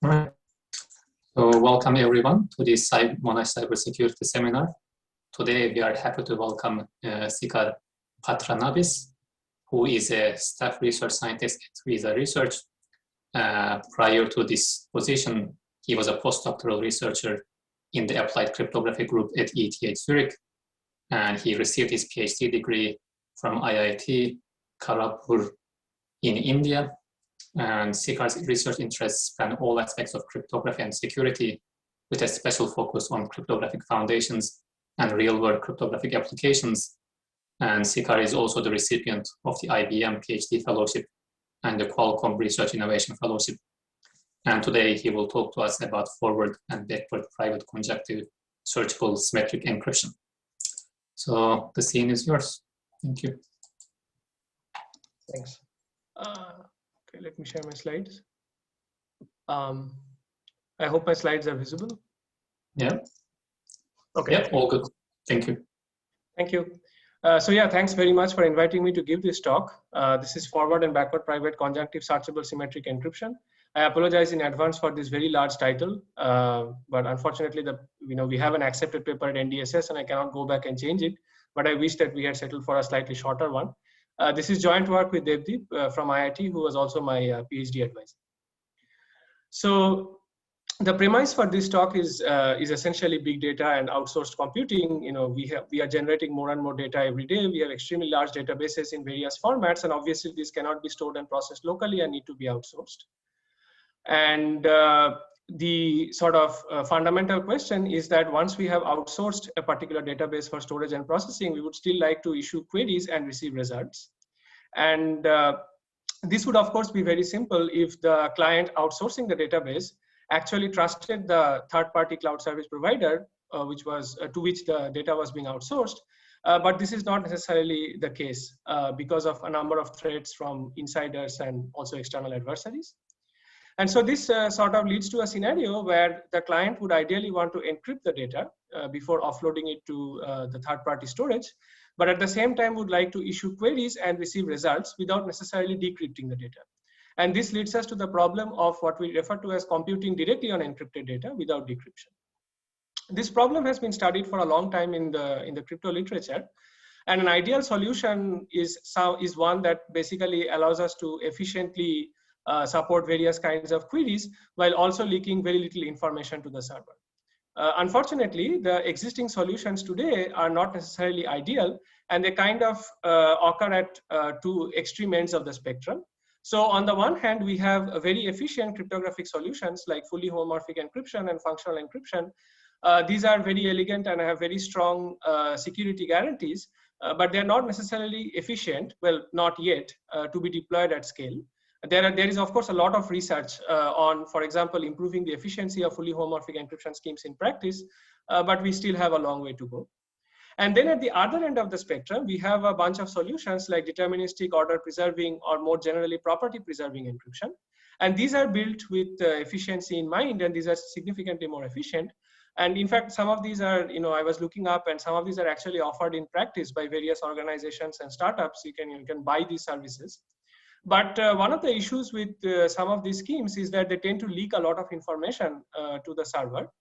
Right. So welcome everyone to this Monash Cybersecurity Seminar. Today we are happy to welcome Sikar Patranabis, who is a staff research scientist at Visa Research. Prior to this position, he was a postdoctoral researcher in the applied cryptography group at ETH Zurich, and he received his PhD degree from IIT Kharagpur in India. And Sikar's research interests span all aspects of cryptography and security, with a special focus on cryptographic foundations and real-world cryptographic applications. And Sikar is also the recipient of the IBM PhD Fellowship and the Qualcomm Research Innovation Fellowship. And today he will talk to us about forward and backward private conjunctive searchable symmetric encryption. So the scene is yours. Thank you. Thanks. Okay, let me share my slides. I hope my slides are visible. Yeah. Okay. Yeah, all good. Thank you. Thank you. So yeah, thanks very much for inviting me to give this talk. This is forward and backward private conjunctive searchable symmetric encryption. I apologize in advance for this very large title, but unfortunately, we have an accepted paper at NDSS, and I cannot go back and change it. But I wish that we had settled for a slightly shorter one. This is joint work with Devdeep from IIT, who was also my PhD advisor. So the premise for this talk is essentially big data and outsourced computing. We are generating more and more data every day. We have extremely large databases in various formats, and obviously this cannot be stored and processed locally and need to be outsourced. And the sort of fundamental question is that once we have outsourced a particular database for storage and processing, we would still like to issue queries and receive results. And this would of course be very simple if the client outsourcing the database actually trusted the third-party cloud service provider, which was to which the data was being outsourced. But this is not necessarily the case because of a number of threats from insiders and also external adversaries. And so this sort of leads to a scenario where the client would ideally want to encrypt the data before offloading it to the third-party storage, but at the same time would like to issue queries and receive results without necessarily decrypting the data. And this leads us to the problem of what we refer to as computing directly on encrypted data without decryption. This problem has been studied for a long time in the crypto literature, and an ideal solution is one that basically allows us to efficiently support various kinds of queries while also leaking very little information to the server. Unfortunately, the existing solutions today are not necessarily ideal, and they kind of occur at two extreme ends of the spectrum. So on the one hand, we have a very efficient cryptographic solutions like fully homomorphic encryption and functional encryption. These are very elegant and have very strong security guarantees, but they're not necessarily efficient, well, not yet, to be deployed at scale. There is, of course, a lot of research on, for example, improving the efficiency of fully homomorphic encryption schemes in practice, but we still have a long way to go. And then at the other end of the spectrum, we have a bunch of solutions like deterministic, order preserving, or more generally property preserving encryption. And these are built with efficiency in mind, and these are significantly more efficient. And in fact, some of these are, I was looking up, and some of these are actually offered in practice by various organizations and startups. You can buy these services. But one of the issues with some of these schemes is that they tend to leak a lot of information to the server.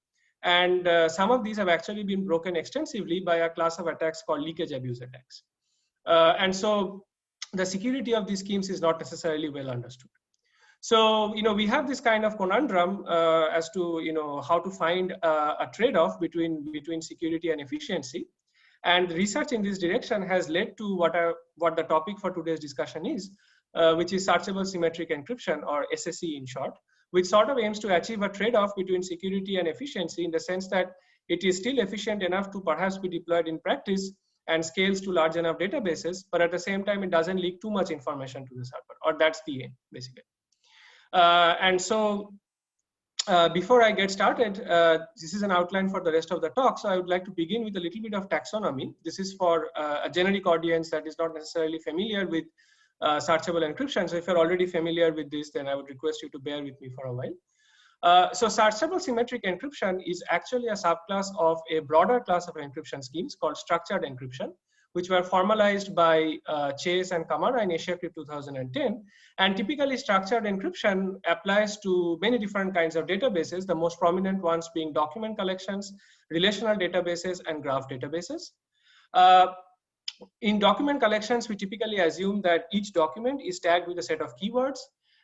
And some of these have actually been broken extensively by a class of attacks called leakage abuse attacks. And so the security of these schemes is not necessarily well understood. So, we have this kind of conundrum as to, how to find a trade-off between security and efficiency. And research in this direction has led to what the topic for today's discussion is, which is searchable symmetric encryption, or SSE in short, which sort of aims to achieve a trade-off between security and efficiency in the sense that it is still efficient enough to perhaps be deployed in practice and scales to large enough databases, but at the same time, it doesn't leak too much information to the server, or that's the aim, basically. And so before I get started, this is an outline for the rest of the talk. So I would like to begin with a little bit of taxonomy. This is for a generic audience that is not necessarily familiar with searchable encryption. So if you're already familiar with this, then I would request you to bear with me for a while. So searchable symmetric encryption is actually a subclass of a broader class of encryption schemes called structured encryption, which were formalized by Chase and Kamara in AsiaCrypt 2010. And typically structured encryption applies to many different kinds of databases, the most prominent ones being document collections, relational databases, and graph databases. In document collections, we typically assume that each document is tagged with a set of keywords,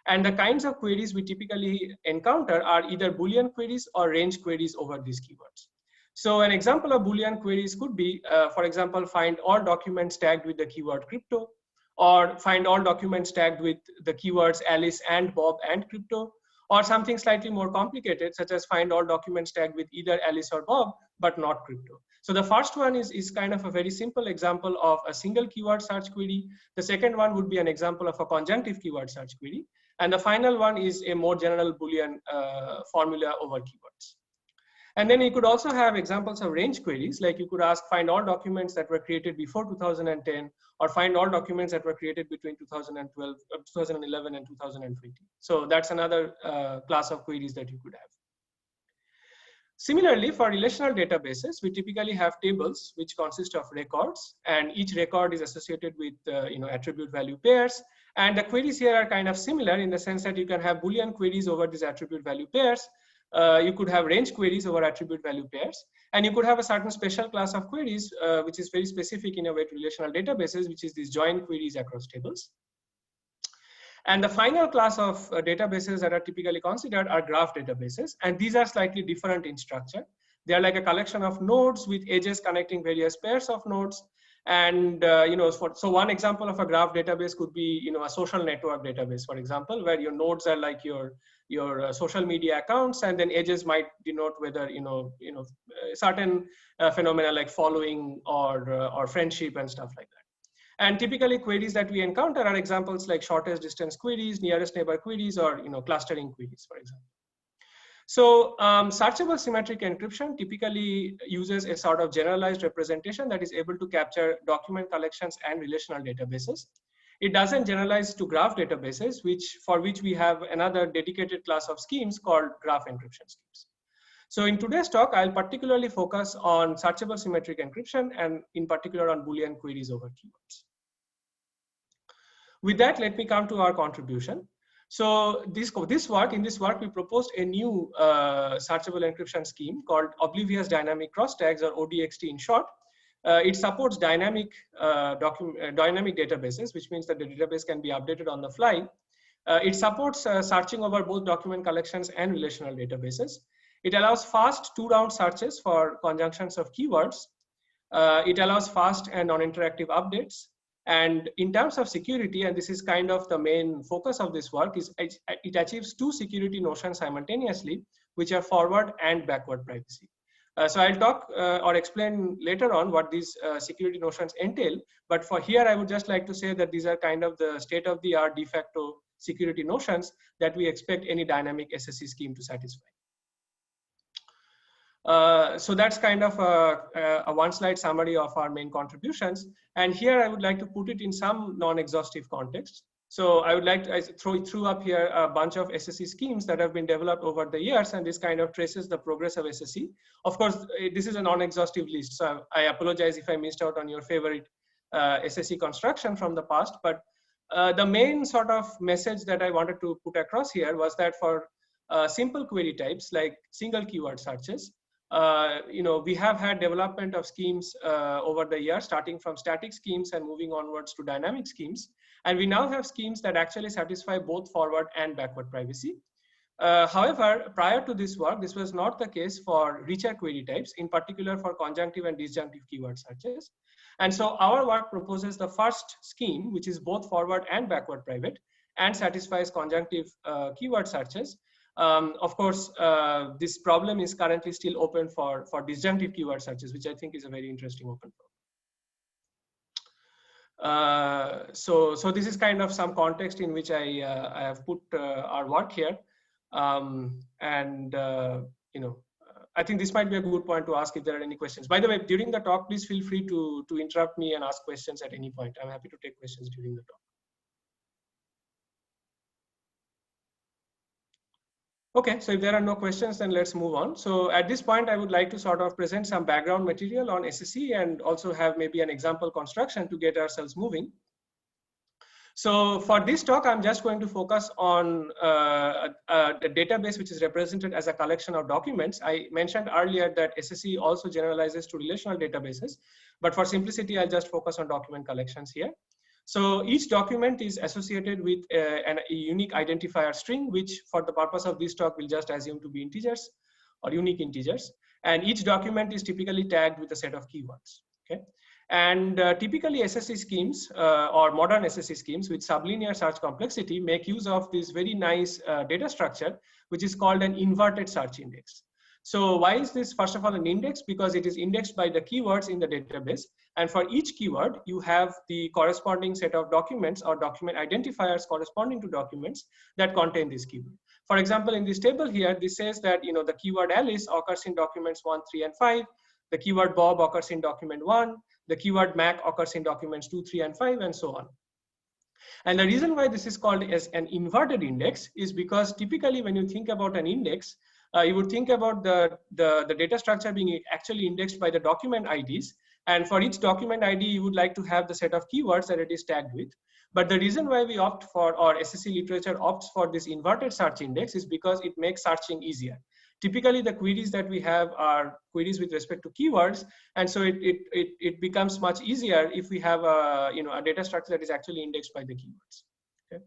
and the kinds of queries we typically encounter are either Boolean queries or range queries over these keywords. So an example of Boolean queries could be, for example, find all documents tagged with the keyword crypto, or find all documents tagged with the keywords Alice and Bob and crypto, or something slightly more complicated, such as find all documents tagged with either Alice or Bob, but not crypto. So the first one is kind of a very simple example of a single keyword search query. The second one would be an example of a conjunctive keyword search query. And the final one is a more general Boolean formula over keywords. And then you could also have examples of range queries, like you could ask find all documents that were created before 2010, or find all documents that were created between 2012, 2011 and 2020. So that's another class of queries that you could have. Similarly, for relational databases, we typically have tables which consist of records, and each record is associated with attribute value pairs. And the queries here are kind of similar in the sense that you can have Boolean queries over these attribute value pairs. You could have range queries over attribute value pairs, and you could have a certain special class of queries which is very specific in a way to relational databases, which is these join queries across tables. And the final class of databases that are typically considered are graph databases, and these are slightly different in structure. They are like a collection of nodes with edges connecting various pairs of nodes. And so one example of a graph database could be a social network database, for example, where your nodes are like your social media accounts, and then edges might denote whether certain phenomena like following or friendship and stuff like that. And typically queries that we encounter are examples like shortest distance queries, nearest neighbor queries, or clustering queries, for example. So searchable symmetric encryption typically uses a sort of generalized representation that is able to capture document collections and relational databases. It doesn't generalize to graph databases, for which we have another dedicated class of schemes called graph encryption schemes. So in today's talk, I'll particularly focus on searchable symmetric encryption, and in particular on Boolean queries over keywords. With that, let me come to our contribution. So in this work, we proposed a new searchable encryption scheme called Oblivious Dynamic Cross Tags, or ODXT in short. It supports dynamic databases, which means that the database can be updated on the fly. It supports searching over both document collections and relational databases. It allows fast two-round searches for conjunctions of keywords. It allows fast and non-interactive updates. And in terms of security, and this is kind of the main focus of this work, is it achieves two security notions simultaneously, which are forward and backward privacy. So I'll talk or explain later on what these security notions entail. But for here, I would just like to say that these are kind of the state-of-the-art de facto security notions that we expect any dynamic SSE scheme to satisfy. So that's kind of a one-slide summary of our main contributions. And here I would like to put it in some non-exhaustive context. So I would like to throw up here a bunch of SSE schemes that have been developed over the years, and this kind of traces the progress of SSE. Of course, this is a non-exhaustive list, so I apologize if I missed out on your favorite SSE construction from the past. But the main sort of message that I wanted to put across here was that for simple query types like single keyword searches, we have had development of schemes over the years, starting from static schemes and moving onwards to dynamic schemes. And we now have schemes that actually satisfy both forward and backward privacy. However, prior to this work, this was not the case for richer query types, in particular for conjunctive and disjunctive keyword searches. And so our work proposes the first scheme, which is both forward and backward private and satisfies conjunctive keyword searches. Of course, this problem is currently still open for disjunctive keyword searches, which I think is a very interesting open problem. So this is kind of some context in which I have put our work here. I think this might be a good point to ask if there are any questions. By the way, during the talk, please feel free to interrupt me and ask questions at any point. I'm happy to take questions during the talk. Okay, so if there are no questions, then let's move on. So at this point, I would like to sort of present some background material on SSE and also have maybe an example construction to get ourselves moving. So for this talk, I'm just going to focus on the database, which is represented as a collection of documents. I mentioned earlier that SSE also generalizes to relational databases, but for simplicity, I'll just focus on document collections here. So each document is associated with a unique identifier string, which for the purpose of this talk, we'll just assume to be integers or unique integers. And each document is typically tagged with a set of keywords, okay? And typically SSE schemes or modern SSE schemes with sublinear search complexity make use of this very nice data structure, which is called an inverted search index. So why is this, first of all, an index? Because it is indexed by the keywords in the database. And for each keyword, you have the corresponding set of documents or document identifiers corresponding to documents that contain this keyword. For example, in this table here, this says that the keyword Alice occurs in documents 1, 3, and 5. The keyword Bob occurs in document 1. The keyword Mac occurs in documents 2, 3, and 5, and so on. And the reason why this is called as an inverted index is because typically when you think about an index, you would think about the data structure being actually indexed by the document IDs. And for each document ID, you would like to have the set of keywords that it is tagged with. But the reason why we opt for, or SSE literature opts for this inverted search index is because it makes searching easier. Typically, the queries that we have are queries with respect to keywords, and so it becomes much easier if we have a data structure that is actually indexed by the keywords. Okay.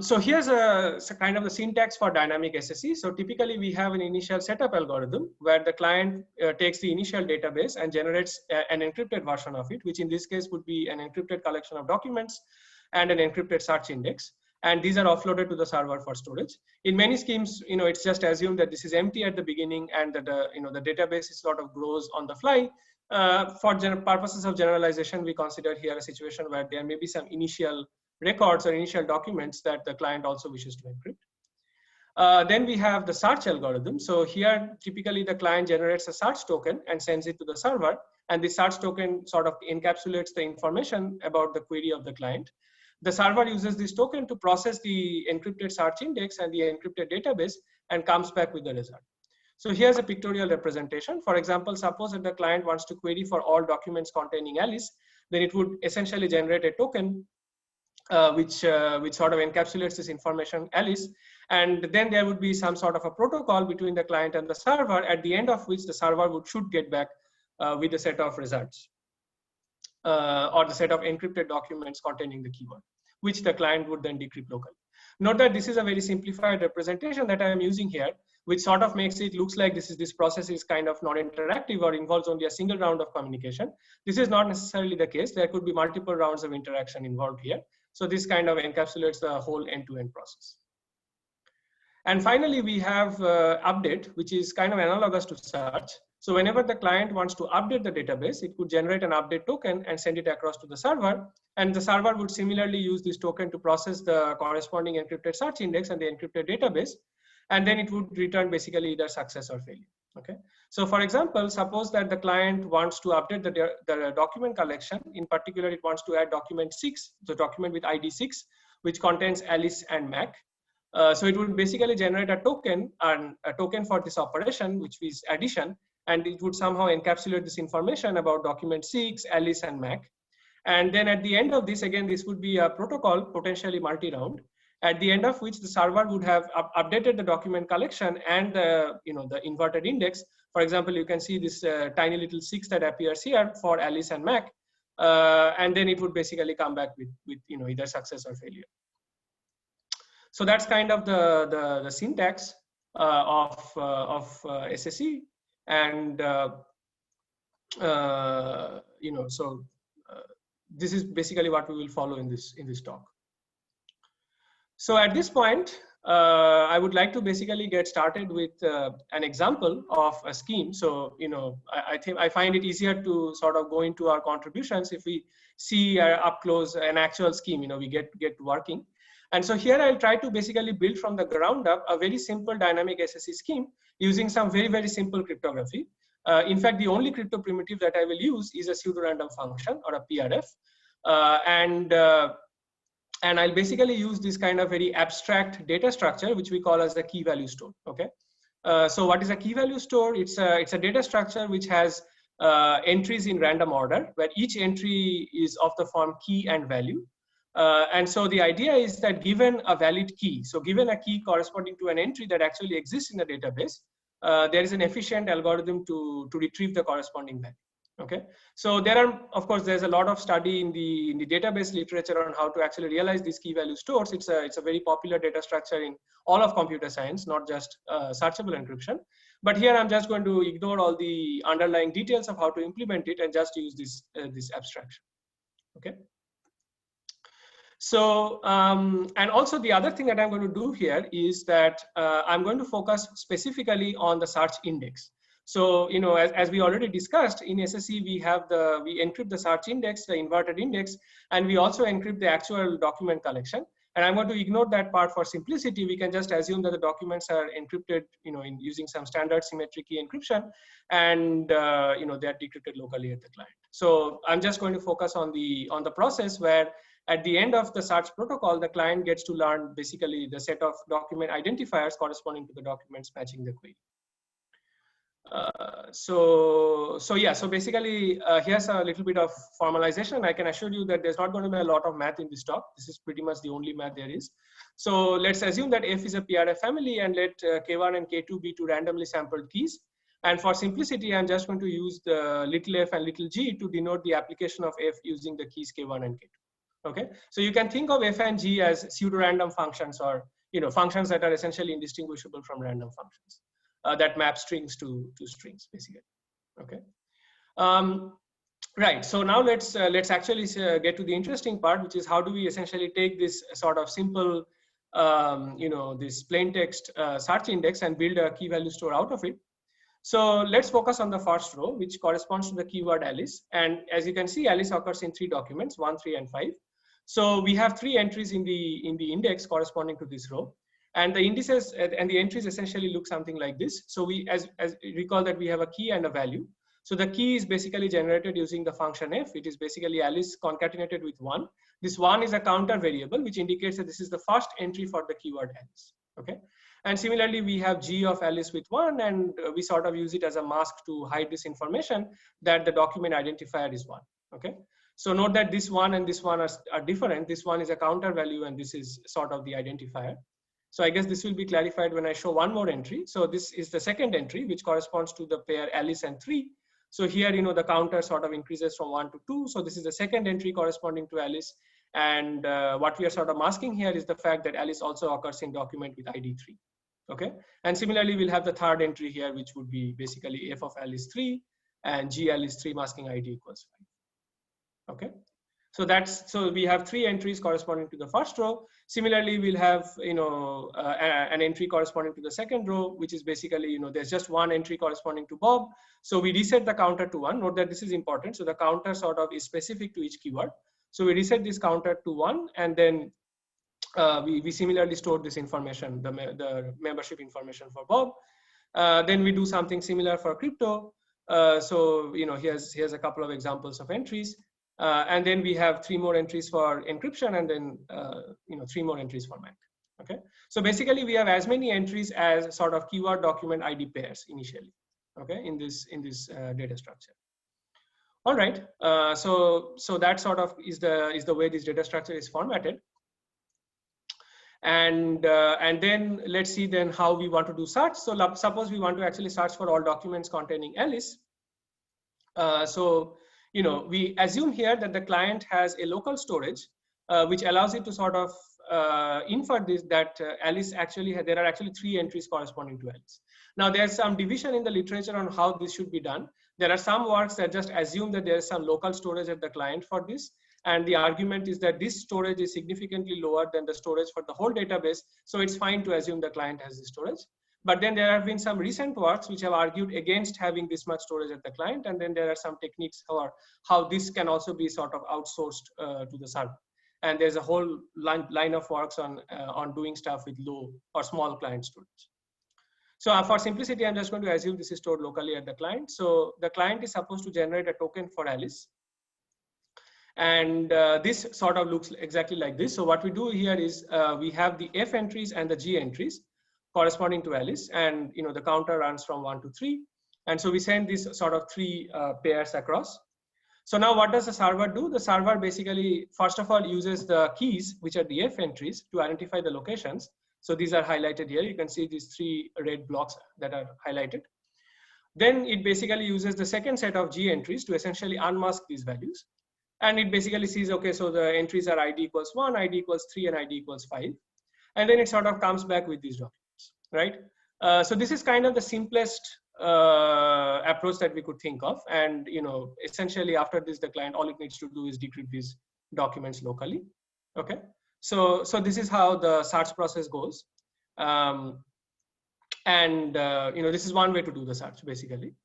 So here's a kind of the syntax for dynamic SSE. So typically, we have an initial setup algorithm where the client takes the initial database and generates an encrypted version of it, which in this case would be an encrypted collection of documents and an encrypted search index. And these are offloaded to the server for storage. In many schemes, it's just assumed that this is empty at the beginning and that the database is sort of grows on the fly. For purposes of generalization, we consider here a situation where there may be some initial records or initial documents that the client also wishes to encrypt. Then we have the search algorithm. So here, typically the client generates a search token and sends it to the server. And the search token sort of encapsulates the information about the query of the client. The server uses this token to process the encrypted search index and the encrypted database and comes back with the result. So here's a pictorial representation. For example, suppose that the client wants to query for all documents containing Alice, then it would essentially generate a token which sort of encapsulates this information Alice, and then there would be some sort of a protocol between the client and the server, at the end of which the server should get back with a set of results or the set of encrypted documents containing the keyword, which the client would then decrypt locally. Note that this is a very simplified representation that I am using here, which sort of makes it looks like this process is kind of non-interactive or involves only a single round of communication. This is not necessarily the case. There could be multiple rounds of interaction involved here. So this kind of encapsulates the whole end-to-end process. And finally, we have update, which is kind of analogous to search. So whenever the client wants to update the database, it could generate an update token and send it across to the server. And the server would similarly use this token to process the corresponding encrypted search index and the encrypted database. And then it would return basically either success or failure. Okay. So for example, suppose that the client wants to update the document collection. In particular, it wants to add document 6, the document with ID 6, which contains Alice and Mac. So it would basically generate a token for this operation, which is addition, and it would somehow encapsulate this information about document 6, Alice, and Mac. And then at the end of this, again, this would be a protocol, potentially multi-round, at the end of which the server would have updated the document collection and the inverted index. For example, you can see this tiny little 6 that appears here for Alice and Mac, and then it would basically come back with either success or failure. So that's kind of the syntax of SSE, and this is basically what we will follow in this talk. So at this point, I would like to basically get started with an example of a scheme. So I find it easier to sort of go into our contributions if we see up close an actual scheme. We get working. And so here I'll try to basically build from the ground up a very simple dynamic SSE scheme using some very, very simple cryptography. In fact, the only crypto primitive that I will use is a pseudo-random function, or a PRF. And I'll basically use this kind of very abstract data structure, which we call as a key value store. Okay. So what is a key value store? It's a data structure which has entries in random order, where each entry is of the form key and value. And so the idea is that given a valid key, so given a key corresponding to an entry that actually exists in the database, there is an efficient algorithm to retrieve the corresponding value. Okay, so there are, of course, there's a lot of study in the database literature on how to actually realize these key value stores. It's a very popular data structure in all of computer science, not just searchable encryption. But here I'm just going to ignore all the underlying details of how to implement it and just use this abstraction. Okay. So, and also the other thing that I'm going to do here is that I'm going to focus specifically on the search index. So, as we already discussed in SSE, we encrypt the search index, the inverted index, and we also encrypt the actual document collection. And I'm going to ignore that part for simplicity. We can just assume that the documents are encrypted, in using some standard symmetric key encryption, and they are decrypted locally at the client. So I'm just going to focus on the process where at the end of the search protocol, the client gets to learn basically the set of document identifiers corresponding to the documents matching the query. So basically, here's a little bit of formalization. I can assure you that there's not going to be a lot of math in this talk. This is pretty much the only math there is. So let's assume that F is a PRF family, and let K1 and K2 be two randomly sampled keys. And for simplicity, I'm just going to use the little f and little g to denote the application of F using the keys K1 and K2. Okay, so you can think of F and G as pseudo-random functions, or functions that are essentially indistinguishable from random functions that map strings to strings, basically. Okay, right. So now let's actually get to the interesting part, which is how do we essentially take this sort of simple, this plain text search index and build a key value store out of it. So let's focus on the first row, which corresponds to the keyword Alice. And as you can see, Alice occurs in 3 documents, 1, 3, and 5. So we have 3 entries in the index corresponding to this row, and the indices and the entries essentially look something like this. So we as recall that we have a key and a value. So the key is basically generated using the function f. It is basically Alice concatenated with 1. This 1 is a counter variable, which indicates that this is the first entry for the keyword Alice. Okay. And similarly, we have G of Alice with 1, and we sort of use it as a mask to hide this information that the document identifier is 1. Okay. So note that this 1 and this 1 are different. This 1 is a counter value, and this is sort of the identifier. So I guess this will be clarified when I show one more entry. So this is the second entry, which corresponds to the pair Alice and 3. So here, the counter sort of increases from 1 to 2. So this is the second entry corresponding to Alice. And what we are sort of masking here is the fact that Alice also occurs in document with ID 3. Okay. And similarly, we'll have the third entry here, which would be basically F of Alice 3 and G Alice 3 masking ID equals 5. Okay, so we have 3 entries corresponding to the first row. Similarly, we'll have an entry corresponding to the second row, which is basically there's just 1 entry corresponding to Bob. So we reset the counter to 1. Note that this is important. So the counter sort of is specific to each keyword. So we reset this counter to 1, and then we similarly store this information, the membership information for Bob. Then we do something similar for crypto. So here's a couple of examples of entries. And then we have 3 more entries for encryption, and then 3 more entries for MAC. Okay, so basically we have as many entries as sort of keyword document ID pairs initially. Okay, in this data structure. All right, so that sort of is the way this data structure is formatted. And then let's see then how we want to do search. So suppose we want to actually search for all documents containing Alice. We assume here that the client has a local storage, which allows it to sort of infer this, that Alice actually there are actually 3 entries corresponding to Alice. Now there's some division in the literature on how this should be done. There are some works that just assume that there is some local storage at the client for this. And the argument is that this storage is significantly lower than the storage for the whole database. So it's fine to assume the client has this storage. But then there have been some recent works which have argued against having this much storage at the client. And then there are some techniques for how this can also be sort of outsourced to the server. And there's a whole line of works on doing stuff with low or small client storage. So for simplicity, I'm just going to assume this is stored locally at the client. So the client is supposed to generate a token for Alice. And this sort of looks exactly like this. So what we do here is we have the F entries and the G entries corresponding to Alice, and the counter runs from 1 to 3. And so we send these sort of 3 pairs across. So now what does the server do? The server basically, first of all, uses the keys, which are the F entries, to identify the locations. So these are highlighted here. You can see these 3 red blocks that are highlighted. Then it basically uses the second set of G entries to essentially unmask these values. And it basically sees, okay, so the entries are ID equals 1, ID equals 3, and ID equals 5. And then it sort of comes back with these documents, right? So this is kind of the simplest approach that we could think of. And essentially after this, the client, all it needs to do is decrypt these documents locally. Okay, so this is how the search process goes. This is one way to do the search basically.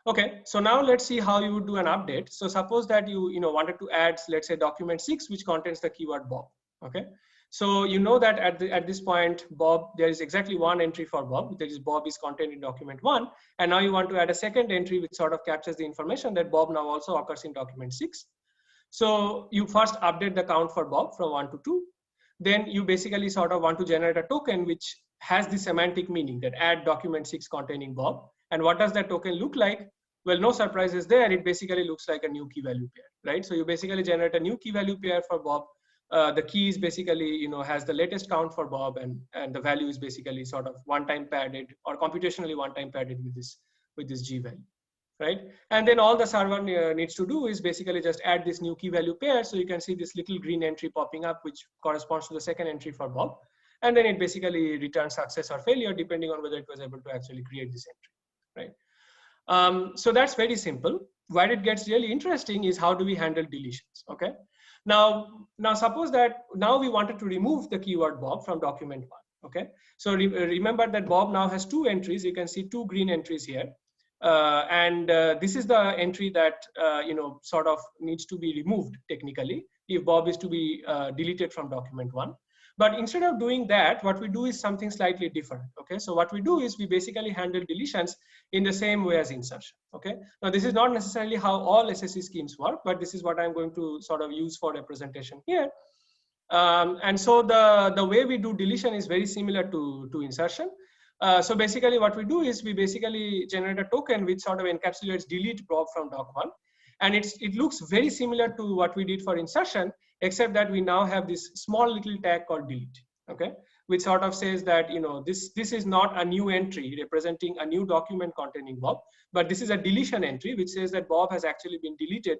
Okay, so now let's see how you would do an update. So suppose that you wanted to add, let's say, document 6, which contains the keyword Bob. Okay, so that at this point, Bob, there is exactly one entry for Bob. There is Bob is contained in document 1, and now you want to add a second entry which sort of captures the information that Bob now also occurs in document 6. So you first update the count for Bob from 1 to 2. Then you basically sort of want to generate a token which has the semantic meaning that add document 6 containing Bob. And what does that token look like? Well, no surprises there. It basically looks like a new key value pair, right? So you basically generate a new key value pair for Bob. The key is basically, has the latest count for Bob, and the value is basically sort of one-time padded or computationally one-time padded with this G value, right? And then all the server needs to do is basically just add this new key value pair. So you can see this little green entry popping up, which corresponds to the second entry for Bob. And then it basically returns success or failure depending on whether it was able to actually create this entry, right? So that's very simple. Where it gets really interesting is how do we handle deletions, okay? Now suppose that now we wanted to remove the keyword Bob from document 1, okay? So remember that Bob now has 2 entries. You can see 2 green entries here. This is the entry that, sort of needs to be removed technically if Bob is to be deleted from document 1. But instead of doing that, what we do is something slightly different. Okay, so what we do is we basically handle deletions in the same way as insertion. Okay, now this is not necessarily how all SSE schemes work, but this is what I'm going to sort of use for representation here. And so the way we do deletion is very similar to insertion. So basically what we do is we basically generate a token which sort of encapsulates delete Bob from doc1. And it looks very similar to what we did for insertion, except that we now have this small little tag called delete, okay, which sort of says that this is not a new entry representing a new document containing Bob, but this is a deletion entry which says that Bob has actually been deleted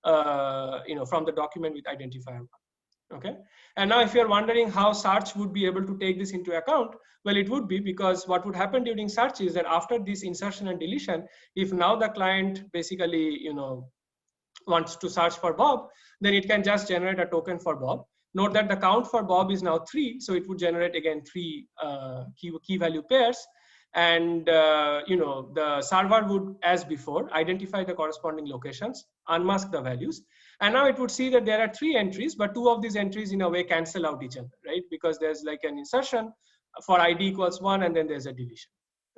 from the document with identifier 1. Okay, and now if you're wondering how search would be able to take this into account, well, it would be because what would happen during search is that after this insertion and deletion, if now the client basically wants to search for Bob, then it can just generate a token for Bob. Note that the count for Bob is now 3, so it would generate again 3 key value pairs, and the server would, as before, identify the corresponding locations, unmask the values, and now it would see that there are 3 entries, but 2 of these entries in a way cancel out each other, right? Because there's like an insertion for ID equals 1, and then there's a deletion.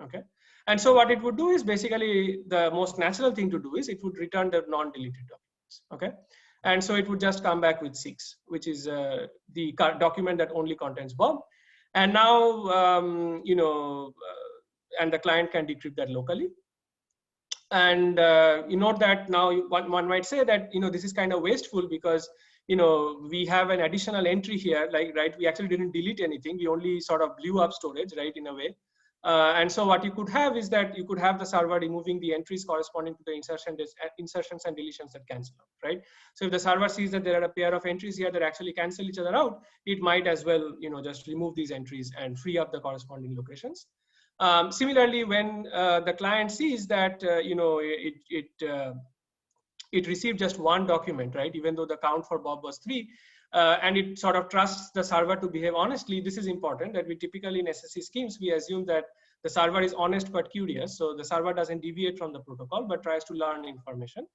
Okay. And so what it would do is basically the most natural thing to do is it would return the non-deleted documents, okay? And so it would just come back with 6, which is the document that only contains Bob. And now, and the client can decrypt that locally. And you note that now one might say that, this is kind of wasteful because, we have an additional entry here, like, right, we actually didn't delete anything. We only sort of blew up storage, right, in a way. And so what you could have is that you could have the server removing the entries corresponding to the insertions and deletions that cancel out, right? So if the server sees that there are a pair of entries here that actually cancel each other out, it might as well, just remove these entries and free up the corresponding locations. Similarly, when the client sees that, it received just 1 document, right? Even though the count for Bob was 3, and it sort of trusts the server to behave honestly. This is important that we typically in SSE schemes, we assume that the server is honest but curious. So the server doesn't deviate from the protocol, but tries to learn information.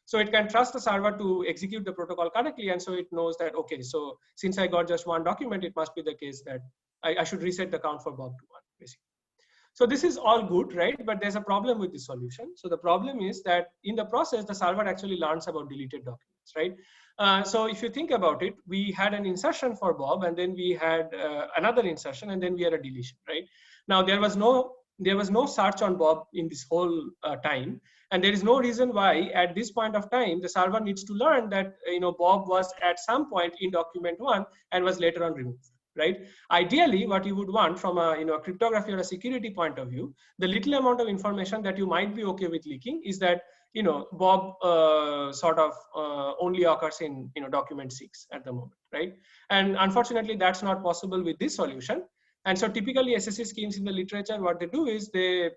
So it can trust the server to execute the protocol correctly. And so it knows that, okay, so since I got just 1 document, it must be the case that I should reset the count for Bob to 1, basically. So this is all good, right? But there's a problem with the solution. So the problem is that in the process, the server actually learns about deleted documents, right? So if you think about it, we had an insertion for Bob, and then we had another insertion, and then we had a deletion, right? Now there was no search on Bob in this whole time, and there is no reason why at this point of time the server needs to learn that Bob was at some point in document 1 and was later on removed, right? Ideally, what you would want from a cryptography or a security point of view, the little amount of information that you might be okay with leaking is that Bob only occurs in document 6 at the moment, right? And unfortunately, that's not possible with this solution. And so typically SSE schemes in the literature, what they do is they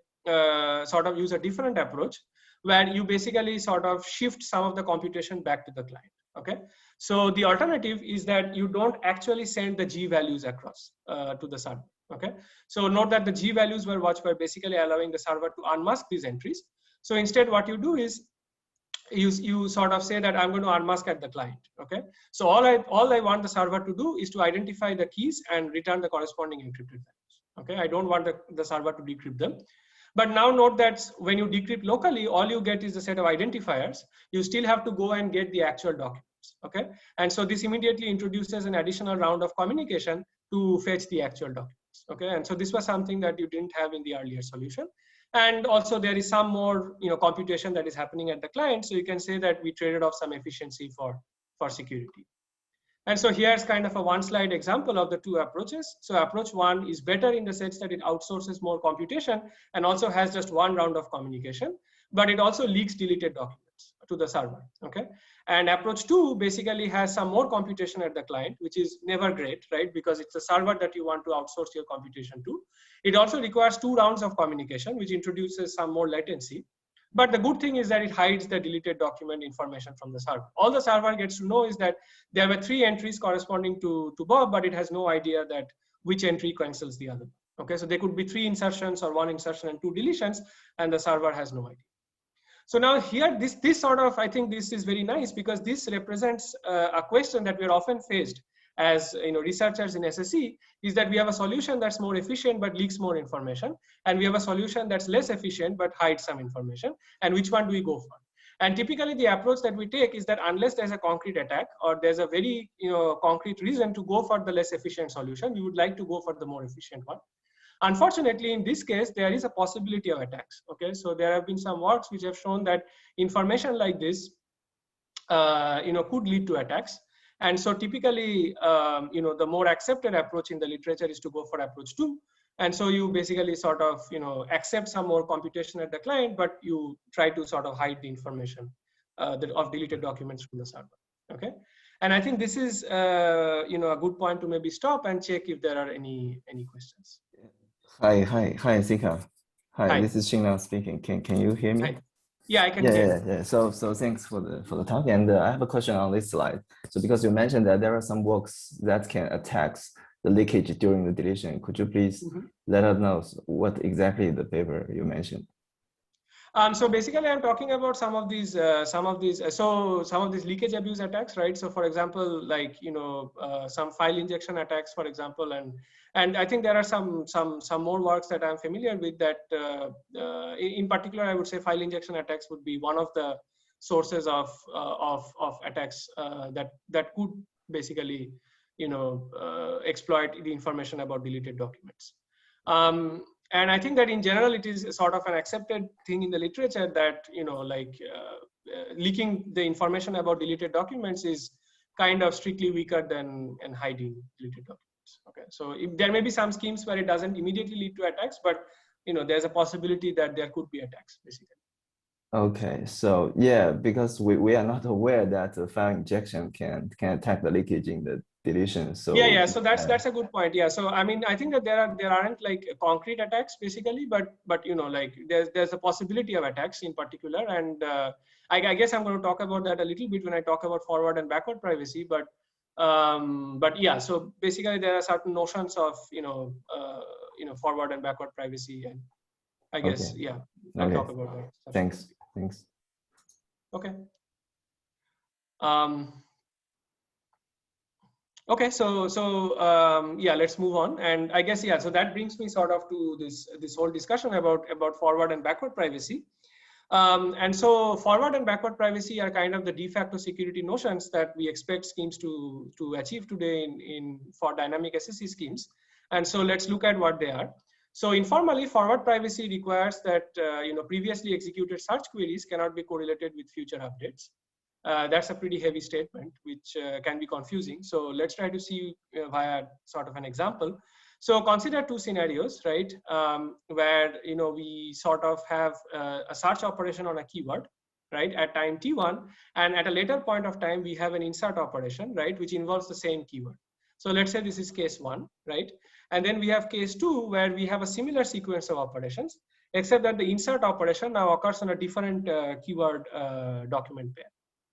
sort of use a different approach where you basically sort of shift some of the computation back to the client. Okay, so the alternative is that you don't actually send the G values across to the server. Okay, so note that the G values were what were basically allowing the server to unmask these entries. So instead, what you do is you sort of say that I'm going to unmask at the client. Okay, so all I want the server to do is to identify the keys and return the corresponding encrypted values. Okay, I don't want the server to decrypt them. But now note that when you decrypt locally, all you get is a set of identifiers. You still have to go and get the actual documents. Okay, and so this immediately introduces an additional round of communication to fetch the actual documents. Okay, and so this was something that you didn't have in the earlier solution. And also there is some more computation that is happening at the client. So you can say that we traded off some efficiency for security. And so here's kind of a one slide example of the two approaches. So approach 1 is better in the sense that it outsources more computation and also has just one round of communication, but it also leaks deleted documents to the server. Okay. And approach 2 basically has some more computation at the client, which is never great, right? Because it's a server that you want to outsource your computation to. It also requires 2 rounds of communication, which introduces some more latency. But the good thing is that it hides the deleted document information from the server. All the server gets to know is that there were 3 entries corresponding to Bob, but it has no idea that which entry cancels the other. Okay, so there could be 3 insertions or 1 insertion and 2 deletions, and the server has no idea. So now here, this sort of, I think this is very nice because this represents a question that we're often faced as researchers in SSE, is that we have a solution that's more efficient but leaks more information, and we have a solution that's less efficient but hides some information, and which one do we go for? And typically the approach that we take is that unless there's a concrete attack or there's a very concrete reason to go for the less efficient solution, we would like to go for the more efficient one. Unfortunately, in this case, there is a possibility of attacks. Okay, so there have been some works which have shown that information like this could lead to attacks. And so typically, the more accepted approach in the literature is to go for approach 2. And so you basically sort of, accept some more computation at the client, but you try to sort of hide the information of deleted documents from the server. Okay. And I think this is, a good point to maybe stop and check if there are any questions. Hi, Sika. Hi, this is Xinliang speaking. Can you hear me? Hi. Yeah, I can hear. Yeah. So thanks for the talk. And I have a question on this slide. So because you mentioned that there are some works that can attack the leakage during the deletion, could you please let us know what exactly the paper you mentioned? So basically, I'm talking about some of these leakage abuse attacks, right? So for example, like some file injection attacks, for example, and I think there are some more works that I'm familiar with that. In particular, I would say file injection attacks would be one of the sources of attacks that could basically exploit the information about deleted documents. And I think that in general, it is sort of an accepted thing in the literature that, leaking the information about deleted documents is kind of strictly weaker than hiding deleted documents. Okay, so there may be some schemes where it doesn't immediately lead to attacks, but, there's a possibility that there could be attacks, basically. Okay, so yeah, because we are not aware that the file injection can attack the leakage in the deletion. So yeah, so that's a good point. Yeah, so I mean, I think that there aren't like concrete attacks basically, but there's a possibility of attacks in particular, and I guess I'm going to talk about that a little bit when I talk about forward and backward privacy. But yeah, so basically there are certain notions of forward and backward privacy, and I guess I'll talk about that. Thanks. Okay. Okay, so yeah, let's move on. And I guess, yeah, so that brings me sort of to this whole discussion about forward and backward privacy. And so forward and backward privacy are kind of the de facto security notions that we expect schemes to achieve today for dynamic SSE schemes. And so let's look at what they are. So informally, forward privacy requires that previously executed search queries cannot be correlated with future updates. That's a pretty heavy statement, which can be confusing. So let's try to see via sort of an example. So consider two scenarios, right, where we sort of have a search operation on a keyword, right, at time t1, and at a later point of time we have an insert operation, right, which involves the same keyword. So let's say this is case 1, right, and then we have case 2 where we have a similar sequence of operations, except that the insert operation now occurs on a different keyword document pair.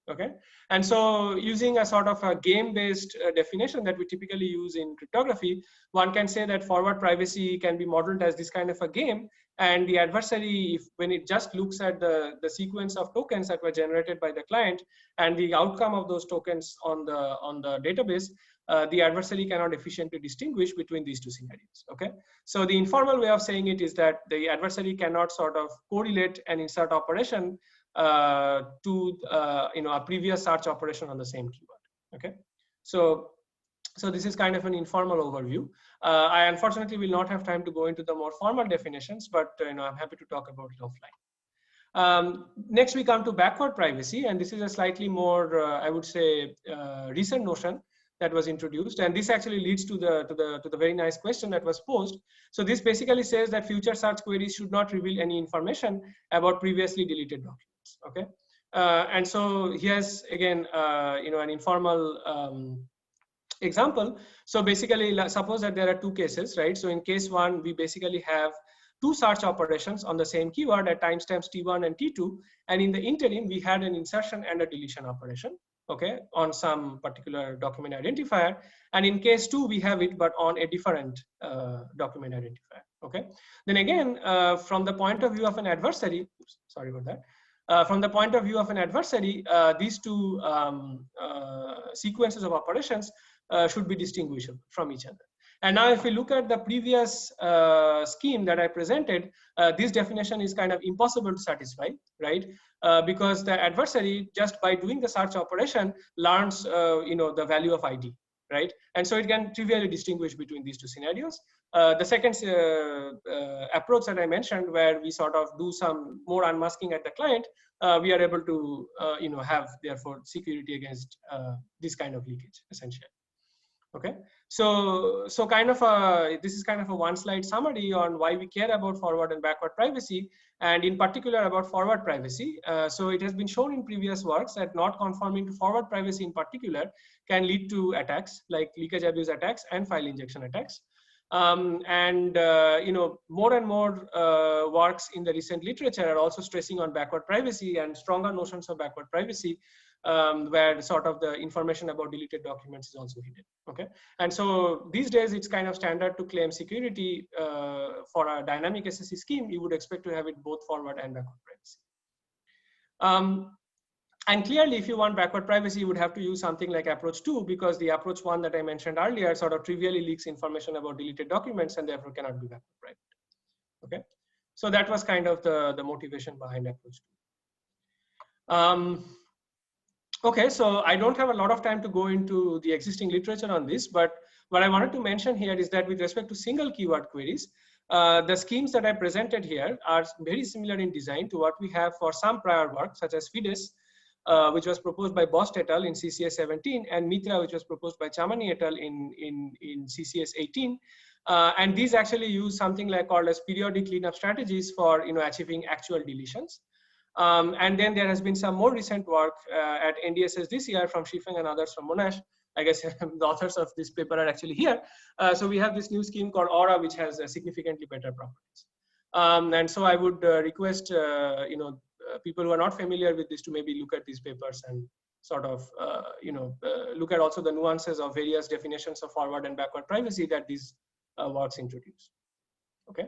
Okay, and so using a sort of a game-based definition that we typically use in cryptography, one can say that forward privacy can be modeled as this kind of a game, and the adversary, when it just looks at the sequence of tokens that were generated by the client and the outcome of those tokens on the database, the adversary cannot efficiently distinguish between these two scenarios. Okay, so the informal way of saying it is that the adversary cannot sort of correlate an insert operation to a previous search operation on the same keyword. Okay, so this is kind of an informal overview. I unfortunately will not have time to go into the more formal definitions, but I'm happy to talk about it offline. Next, we come to backward privacy, and this is a slightly more, I would say, recent notion that was introduced, and this actually leads to the very nice question that was posed. So this basically says that future search queries should not reveal any information about previously deleted documents. Okay, and so here's again an informal example. So basically, suppose that there are two cases, right? So in case 1, we basically have two search operations on the same keyword at timestamps t1 and t2, and in the interim we had an insertion and a deletion operation, okay, on some particular document identifier, and in case 2 we have it but on a different document identifier. Okay, then again from the point of view of an adversary, oops, sorry about that. From the point of view of an adversary, these two sequences of operations should be distinguishable from each other. And now if we look at the previous scheme that I presented, this definition is kind of impossible to satisfy, right? Because the adversary, just by doing the search operation, learns the value of ID, right? And so it can trivially distinguish between these two scenarios. The second approach that I mentioned, where we sort of do some more unmasking at the client, we are able to have therefore security against this kind of leakage essentially. Okay, so kind of this is kind of a one-slide summary on why we care about forward and backward privacy, and in particular about forward privacy. So it has been shown in previous works that not conforming to forward privacy in particular can lead to attacks like leakage abuse attacks and file injection attacks. More and more works in the recent literature are also stressing on backward privacy and stronger notions of backward privacy, where sort of the information about deleted documents is also hidden. Okay, and so these days it's kind of standard to claim security for a dynamic SSE scheme. You would expect to have it both forward and backward privacy. And clearly, if you want backward privacy, you would have to use something like approach 2, because the approach 1 that I mentioned earlier sort of trivially leaks information about deleted documents and therefore cannot be backward private. Okay, so that was kind of the motivation behind approach 2. Okay, so I don't have a lot of time to go into the existing literature on this, but what I wanted to mention here is that with respect to single keyword queries, the schemes that I presented here are very similar in design to what we have for some prior work, such as FIDES, which was proposed by Bost et al. In CCS 17, and Mitra, which was proposed by Chamani et al. in CCS 18. And these actually use something like called as periodic cleanup strategies for achieving actual deletions. And then there has been some more recent work at NDSS this year from Shifeng and others from Monash. I guess the authors of this paper are actually here. So we have this new scheme called Aura, which has significantly better properties. And so I would request people who are not familiar with this to maybe look at these papers and sort of look at also the nuances of various definitions of forward and backward privacy that these works introduce. Okay.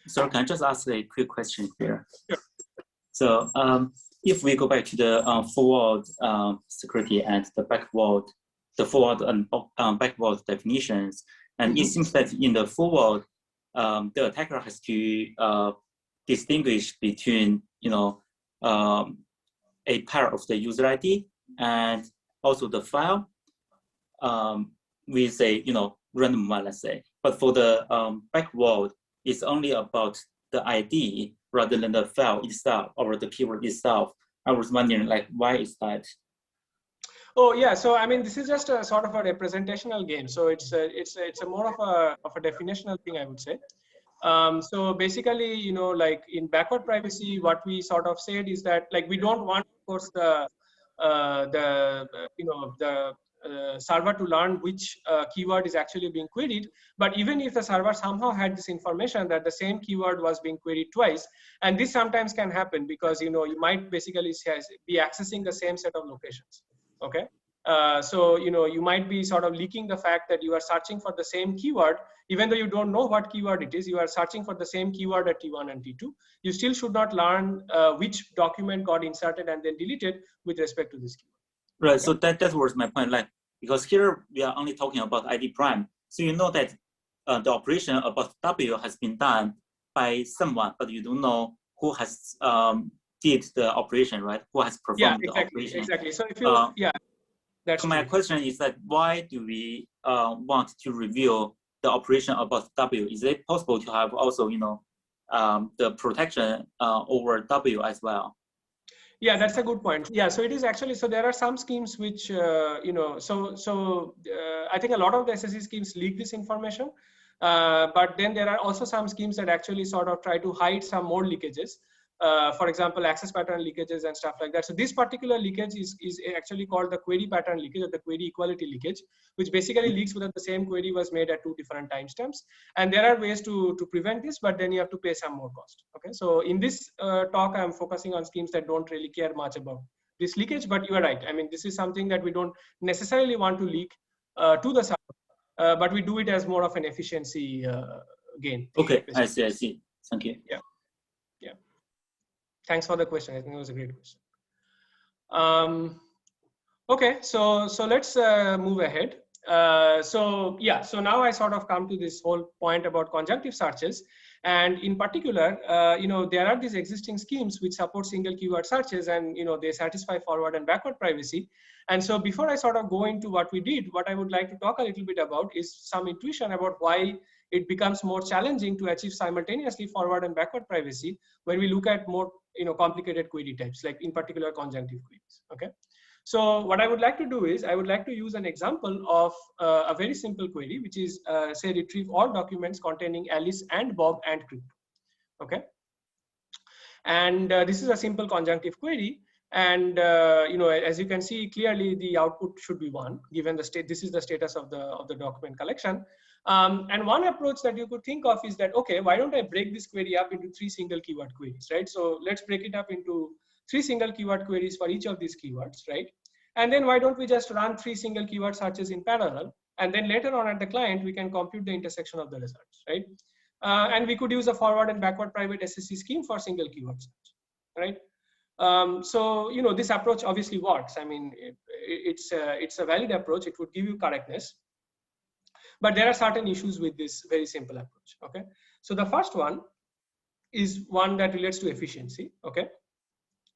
So can I just ask a quick question here? Sure. So if we go back to the forward security and the backward the forward and backward definitions. And it seems that in the forward, the attacker has to distinguish between, a pair of the user ID and also the file with a, random one, let's say. But for the backward, it's only about the ID rather than the file itself or the keyword itself. I was wondering, like, why is that? Oh yeah, so I mean, this is just a sort of a representational game. So it's a more of a definitional thing, I would say. So basically, like in backward privacy, what we sort of said is that, like, we don't want, of course, the server to learn which keyword is actually being queried. But even if the server somehow had this information that the same keyword was being queried twice, and this sometimes can happen because, you might basically be accessing the same set of locations. Okay. So, you might be sort of leaking the fact that you are searching for the same keyword, even though you don't know what keyword it is. You are searching for the same keyword at T1 and T2. You still should not learn which document got inserted and then deleted with respect to this keyword. Right. Okay. So that was my point. Like, because here we are only talking about ID prime. So you know that the operation about W has been done by someone, but you don't know who has did the operation, right? Who has performed the operation? Exactly. So if you, that's so my question is that why do we want to reveal the operation about W? Is it possible to have also, the protection over W as well? Yeah, that's a good point. Yeah, so it is actually, so there are some schemes which, I think a lot of the SSE schemes leak this information, but then there are also some schemes that actually sort of try to hide some more leakages. For example, access pattern leakages and stuff like that. So this particular leakage is actually called the query pattern leakage or the query equality leakage, which basically leaks whether the same query was made at 2 different timestamps. And there are ways to prevent this, but then you have to pay some more cost. Okay, so in this talk, I'm focusing on schemes that don't really care much about this leakage, but you are right. I mean, this is something that we don't necessarily want to leak to the server, but we do it as more of an efficiency gain. Okay, basically. I see. Thank you. Yeah. Thanks for the question. I think it was a great question. Okay, so let's move ahead. So now I sort of come to this whole point about conjunctive searches, and in particular, there are these existing schemes which support single keyword searches, and they satisfy forward and backward privacy. And so before I sort of go into what we did, what I would like to talk a little bit about is some intuition about why it becomes more challenging to achieve simultaneously forward and backward privacy when we look at more complicated query types, like in particular conjunctive queries. Okay, so what I would like to do is I would like to use an example of a very simple query, which is say retrieve all documents containing Alice and Bob and crypto. Okay, and this is a simple conjunctive query, and as you can see clearly, the output should be 1 given the state. This is the status of the document collection. And one approach that you could think of is that, okay, why don't I break this query up into 3 single keyword queries, right? So let's break it up into 3 single keyword queries for each of these keywords, right? And then why don't we just run 3 single keyword searches in parallel? And then later on at the client, we can compute the intersection of the results, right? And we could use a forward and backward private SSE scheme for single keyword search, right? So, this approach obviously works. I mean, it's a valid approach. It would give you correctness. But there are certain issues with this very simple approach. Okay, so the first one is one that relates to efficiency. Okay,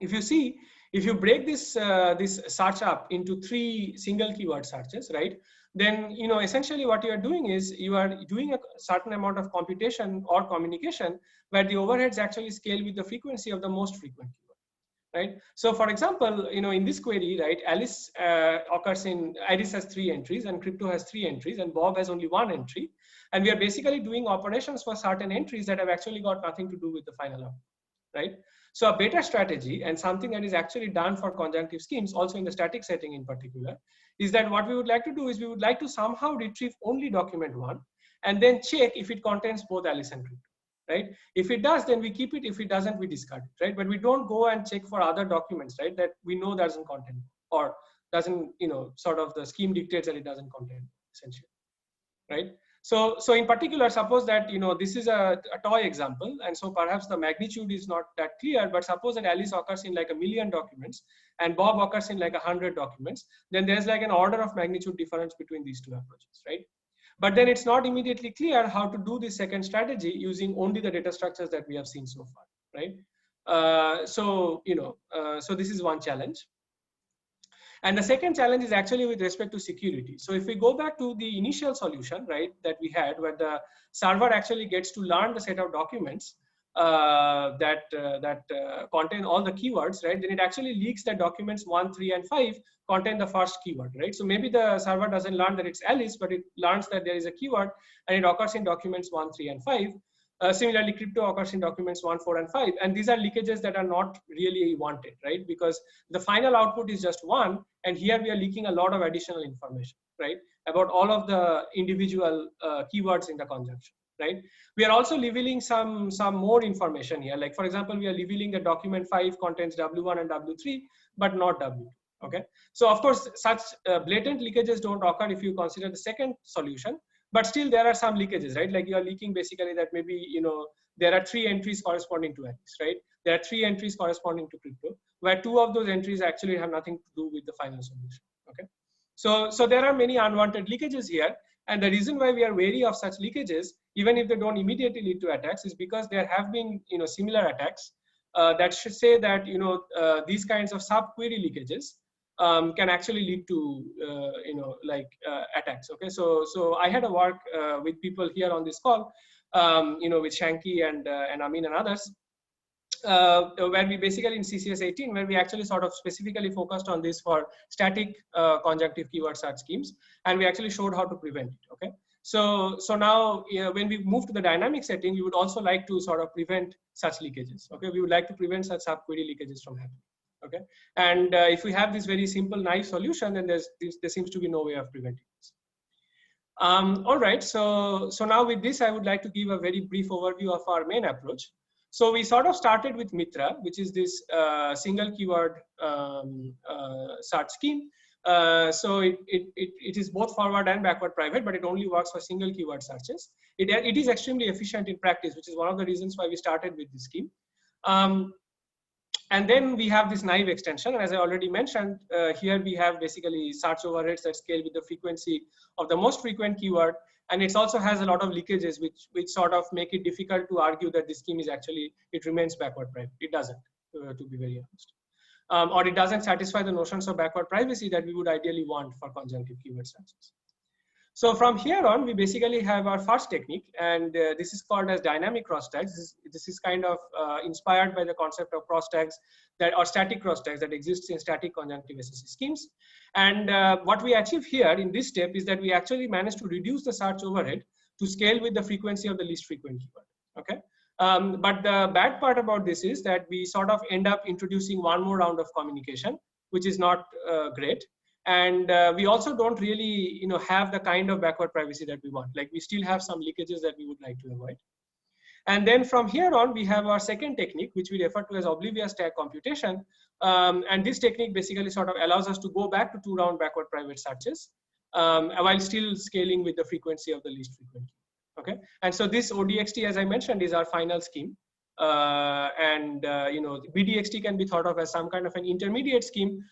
if you break this this search up into 3 single keyword searches, right? Then essentially what you are doing is you are doing a certain amount of computation or communication where the overheads actually scale with the frequency of the most frequent keyword. Right. So, for example, in this query, right, Alice occurs in Alice has 3 entries, and crypto has 3 entries, and Bob has only 1 entry, and we are basically doing operations for certain entries that have actually got nothing to do with the final output, right? So, a better strategy, and something that is actually done for conjunctive schemes, also in the static setting in particular, is that what we would like to do is we would like to somehow retrieve only document 1, and then check if it contains both Alice and crypto. Right? If it does, then we keep it. If it doesn't, we discard it, right? But we don't go and check for other documents, right? That we know doesn't contain or doesn't, sort of the scheme dictates that it doesn't contain, essentially, right? So in particular, suppose that, this is a toy example, and so perhaps the magnitude is not that clear, but suppose that Alice occurs in like 1 million documents, and Bob occurs in like 100 documents, then there's like an order of magnitude difference between these two approaches, right? But then it's not immediately clear how to do this second strategy using only the data structures that we have seen so far, right? So this is one challenge. And the second challenge is actually with respect to security. So if we go back to the initial solution, right, that we had, where the server actually gets to learn the set of documents that contain all the keywords, right, then it actually leaks that documents 1, 3, and 5 contain the first keyword, right? So maybe the server doesn't learn that it's Alice, but it learns that there is a keyword and it occurs in documents 1, 3, and 5. Similarly, crypto occurs in documents 1, 4, and 5. And these are leakages that are not really wanted, right? Because the final output is just 1. And here we are leaking a lot of additional information, right? About all of the individual keywords in the conjunction, right? We are also revealing some more information here. Like, for example, we are revealing that document 5 contains W1 and W3, but not W2. Okay. So, of course, such blatant leakages don't occur if you consider the second solution. But still, there are some leakages, right? Like you are leaking basically that maybe, there are 3 entries corresponding to Alice, right? There are 3 entries corresponding to crypto, where 2 of those entries actually have nothing to do with the final solution, okay? So there are many unwanted leakages here. And the reason why we are wary of such leakages, even if they don't immediately lead to attacks, is because there have been, similar attacks that should say that, these kinds of sub-query leakages can actually lead to attacks. Okay, so I had a work with people here on this call, with Shanky and Amin and others, where we basically in CCS 18, where we actually sort of specifically focused on this for static conjunctive keyword search schemes, and we actually showed how to prevent it. Okay, so now when we move to the dynamic setting, we would also like to sort of prevent such leakages. Okay, we would like to prevent such sub-query leakages from happening. Okay, and if we have this very simple, naive solution, then there seems to be no way of preventing this. All right, so now with this, I would like to give a very brief overview of our main approach. So we sort of started with Mitra, which is this single keyword search scheme. So it is both forward and backward private, but it only works for single keyword searches. It is extremely efficient in practice, which is one of the reasons why we started with this scheme. And then we have this naive extension. And as I already mentioned, here we have basically search overheads that scale with the frequency of the most frequent keyword. And it also has a lot of leakages, which sort of make it difficult to argue that this scheme is actually, it remains backward private. It doesn't, to be very honest. Or it doesn't satisfy the notions of backward privacy that we would ideally want for conjunctive keyword searches. So from here on, we basically have our first technique, and this is called as dynamic crosstags. This is kind of inspired by the concept of crosstags or static crosstags that exists in static conjunctive SSE schemes. And what we achieve here in this step is that we actually manage to reduce the search overhead to scale with the frequency of the least frequent keyword. Okay. But the bad part about this is that we sort of end up introducing one more round of communication, which is not great. And we also don't really, have the kind of backward privacy that we want. Like we still have some leakages that we would like to avoid. And then from here on, we have our second technique, which we refer to as oblivious tag computation. And this technique basically sort of allows us to go back to 2-round backward private searches while still scaling with the frequency of the least frequent. Okay. And so this ODXT, as I mentioned, is our final scheme. BDXT can be thought of as some kind of an intermediate scheme.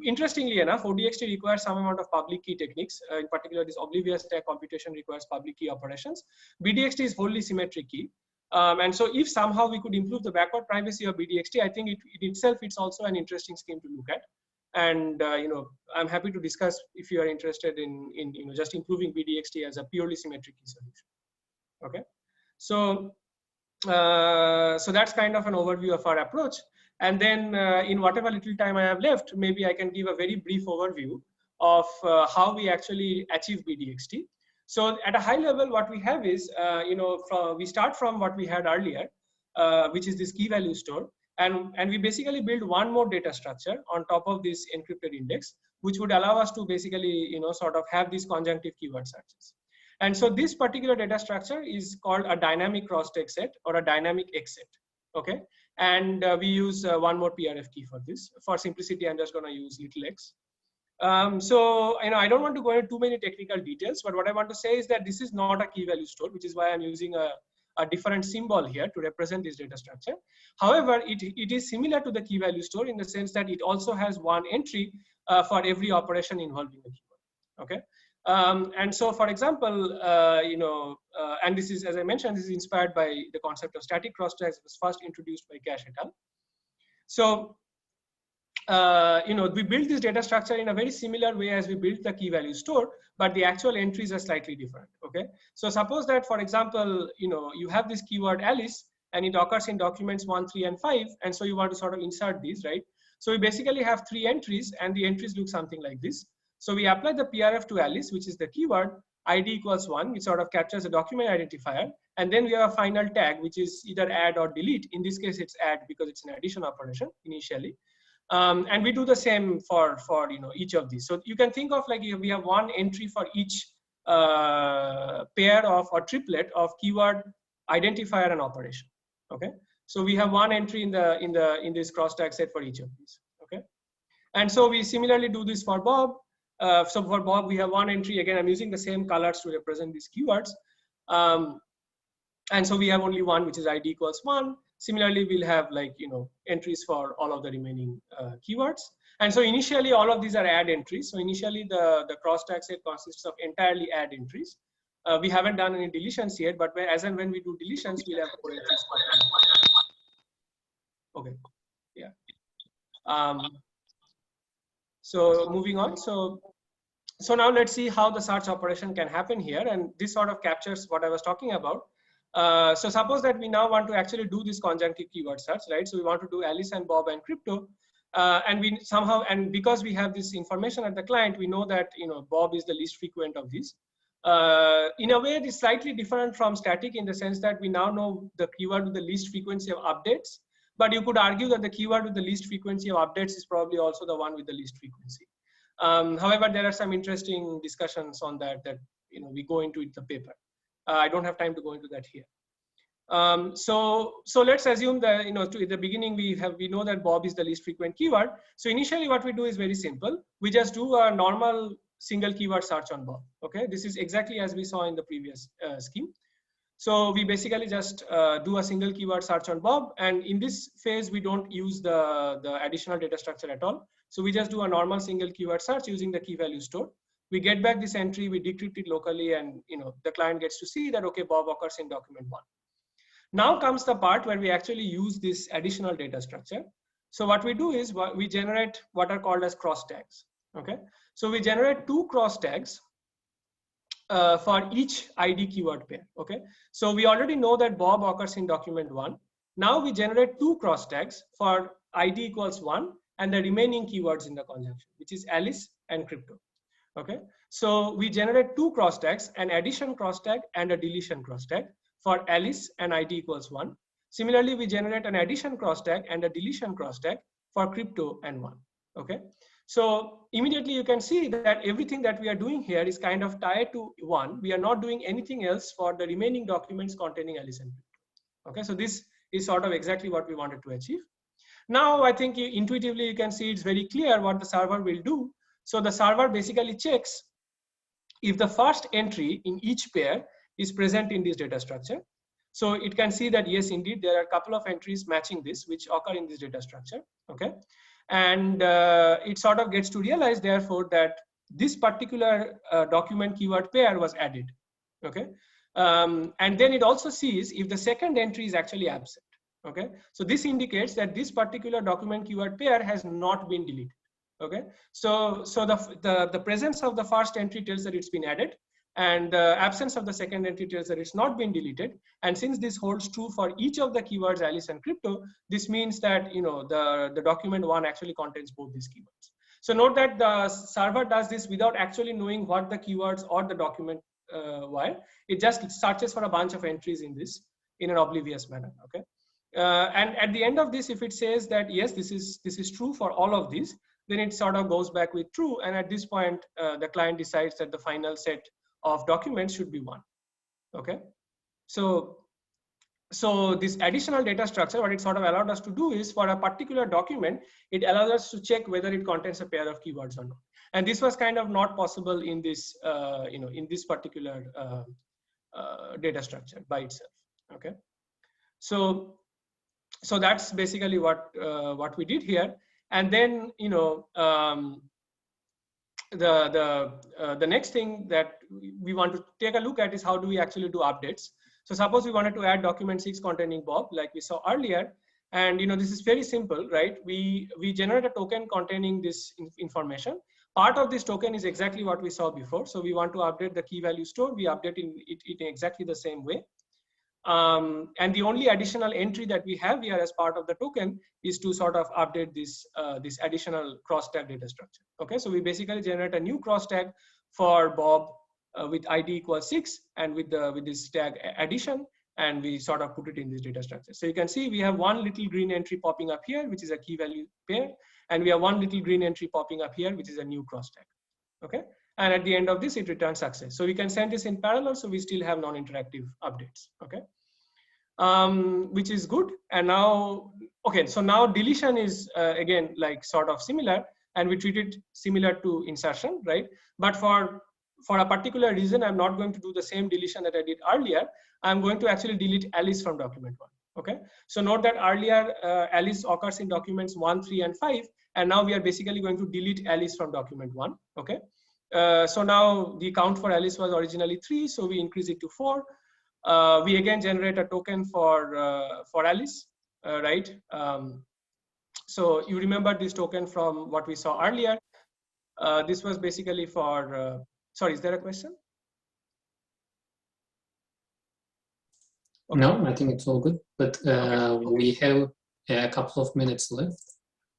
Interestingly enough, ODXT requires some amount of public key techniques. In particular, this oblivious tag computation requires public key operations. BDXT is wholly symmetric key. And so if somehow we could improve the backward privacy of BDXT, I think it itself, it's also an interesting scheme to look at. And I'm happy to discuss if you are interested in just improving BDXT as a purely symmetric key solution. Okay, so that's kind of an overview of our approach. And then in whatever little time I have left, maybe I can give a very brief overview of how we actually achieve BDXT. So at a high level, what we have is, we start from what we had earlier, which is this key value store. And we basically build one more data structure on top of this encrypted index, which would allow us to basically, sort of have these conjunctive keyword searches. And so this particular data structure is called a dynamic cross-tag set or a dynamic X set. Okay. And we use one more PRF key for this. For simplicity, I'm just going to use little x. So, I don't want to go into too many technical details, but what I want to say is that this is not a key value store, which is why I'm using a a different symbol here to represent this data structure. However, it is similar to the key value store in the sense that it also has one entry for every operation involving the keyword. Okay. And so, for example, and this is, as I mentioned, this is inspired by the concept of static crosstalks. It was first introduced by Cash et al. So, we built this data structure in a very similar way as we built the key value store, but the actual entries are slightly different. Okay. So suppose that, for example, you have this keyword Alice and it occurs in documents 1, 3, and 5. And so you want to sort of insert these, right? So we basically have 3 entries and the entries look something like this. So we apply the PRF to Alice, which is the keyword ID equals 1, which sort of captures a document identifier. And then we have a final tag, which is either add or delete. In this case, it's add because it's an addition operation initially. And we do the same for each of these. So you can think of like we have one entry for each pair of or triplet of keyword identifier and operation. Okay. So we have one entry in this crosstalk set for each of these. Okay. And so we similarly do this for Bob. So for Bob, we have one entry. Again, I'm using the same colors to represent these keywords. And so we have only one, which is ID equals 1. Similarly, we'll have like, entries for all of the remaining keywords. And so initially, all of these are add entries. So initially, the crosstalk set consists of entirely add entries. We haven't done any deletions yet, but as and when we do deletions, we'll have 4 entries. Okay, yeah. So moving on. So now let's see how the search operation can happen here. And this sort of captures what I was talking about. So suppose that we now want to actually do this conjunctive keyword search, right? So we want to do Alice and Bob and crypto, and we somehow, and because we have this information at the client, we know that Bob is the least frequent of these. In a way, it is slightly different from static in the sense that we now know the keyword with the least frequency of updates, but you could argue that the keyword with the least frequency of updates is probably also the one with the least frequency. However, there are some interesting discussions on that we go into in the paper. I don't have time to go into that here. So let's assume that at the beginning we know that Bob is the least frequent keyword. So initially what we do is very simple. We just do a normal single keyword search on Bob. Okay, this is exactly as we saw in the previous scheme. So we basically just do a single keyword search on Bob, and in this phase we don't use the additional data structure at all. So we just do a normal single keyword search using the key value store. We get back this entry, we decrypt it locally, and the client gets to see that okay, Bob occurs in document 1. Now comes the part where we actually use this additional data structure. So what we do is we generate what are called as cross tags. Okay, so we generate 2 cross tags for each ID keyword pair. Okay, so we already know that Bob occurs in document 1. Now we generate 2 cross tags for ID equals 1 and the remaining keywords in the conjunction, which is Alice and crypto. Okay, so we generate 2 cross tags, an addition cross tag and a deletion cross tag for Alice and ID equals 1. Similarly, we generate an addition cross tag and a deletion cross tag for crypto and 1. Okay, so immediately you can see that everything that we are doing here is kind of tied to 1. We are not doing anything else for the remaining documents containing Alice and crypto. Okay, so this is sort of exactly what we wanted to achieve. Now I think intuitively you can see it's very clear what the server will do. So the server basically checks if the first entry in each pair is present in this data structure. So it can see that yes, indeed, there are a couple of entries matching this, which occur in this data structure. Okay, and it sort of gets to realize, therefore, that this particular document keyword pair was added. Okay, and then it also sees if the second entry is actually absent. Okay, so this indicates that this particular document keyword pair has not been deleted. Okay, so the presence of the first entry tells that it's been added, and the absence of the second entry tells that it's not been deleted. And since this holds true for each of the keywords Alice and crypto, this means that the document 1 actually contains both these keywords. So note that the server does this without actually knowing what the keywords or the document were. It just searches for a bunch of entries in this in an oblivious manner. Okay, and at the end of this, if it says that yes, this is true for all of these, then it sort of goes back with true. And at this point, the client decides that the final set of documents should be 1. Okay, so this additional data structure, what it sort of allowed us to do is for a particular document, it allows us to check whether it contains a pair of keywords or not. And this was kind of not possible in this, in this particular data structure by itself. Okay, so that's basically what we did here. And then the next thing that we want to take a look at is how do we actually do updates. So suppose we wanted to add document 6 containing Bob, like we saw earlier, and this is very simple, right? We generate a token containing this information. Part of this token is exactly what we saw before. So we want to update the key value store. We update it in exactly the same way. And the only additional entry that we have here as part of the token is to sort of update this this additional cross tag data structure. Okay, so we basically generate a new cross tag for Bob with ID equals 6 and with this tag addition, and we sort of put it in this data structure. So you can see we have one little green entry popping up here, which is a key value pair, and we have one little green entry popping up here, which is a new cross tag. Okay, and at the end of this, it returns success. So we can send this in parallel, so we still have non-interactive updates. Okay, which is good. And now, okay, so now deletion is again like sort of similar, and we treat it similar to insertion, right? But for a particular reason, I'm not going to do the same deletion that I did earlier. I'm going to actually delete Alice from document 1. Okay, so note that earlier Alice occurs in documents 1, 3, and 5, and now we are basically going to delete Alice from document 1. Okay, so now the count for Alice was originally 3, so we increase it to 4. We again generate a token for Alice, right? So you remember this token from what we saw earlier. This was basically for. Sorry, is there a question? Okay. No, I think it's all good, but we have a couple of minutes left.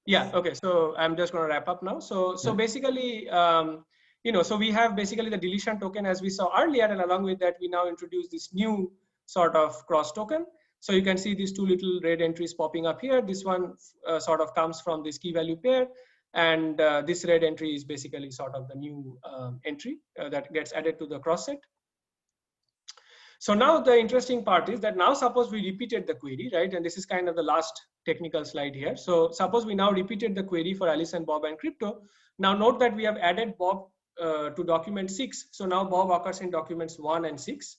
Yeah, okay, so I'm just going to wrap up now. So basically, so we have basically the deletion token as we saw earlier, and along with that, we now introduce this new sort of cross token. So you can see these two little red entries popping up here. This one sort of comes from this key value pair, and this red entry is basically sort of the new entry that gets added to the cross set. So now the interesting part is that now suppose we repeated the query, right? And this is kind of the last technical slide here. So suppose we now repeated the query for Alice and Bob and crypto. Now note that we have added Bob to document 6. So now Bob occurs in documents 1 and 6.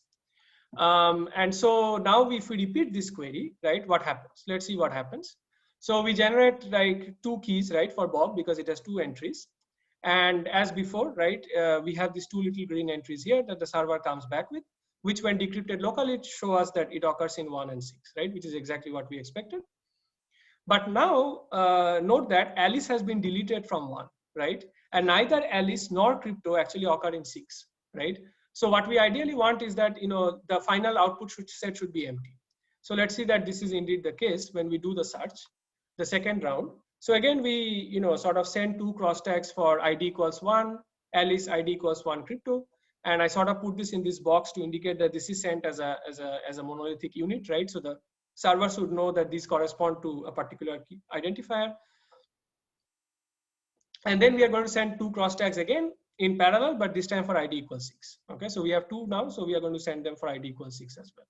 And so now if we repeat this query, right, what happens? Let's see what happens. So we generate like 2 keys, right, for Bob because it has 2 entries. And as before, right, we have these 2 little green entries here that the server comes back with, which when decrypted locally, show us that it occurs in 1 and 6, right, which is exactly what we expected. But now note that Alice has been deleted from 1, right? And neither Alice nor crypto actually occur in 6, right? So what we ideally want is that, the final output set should be empty. So let's see that this is indeed the case when we do the search, the second round. So again, we, sort of send 2 cross tags for ID equals 1, Alice ID equals 1 crypto. And I sort of put this in this box to indicate that this is sent as a monolithic unit, right? So the server should know that these correspond to a particular key identifier. And then we are going to send 2 cross tags again in parallel, but this time for ID equals 6. Okay, so we have 2 now, so we are going to send them for ID equals 6 as well.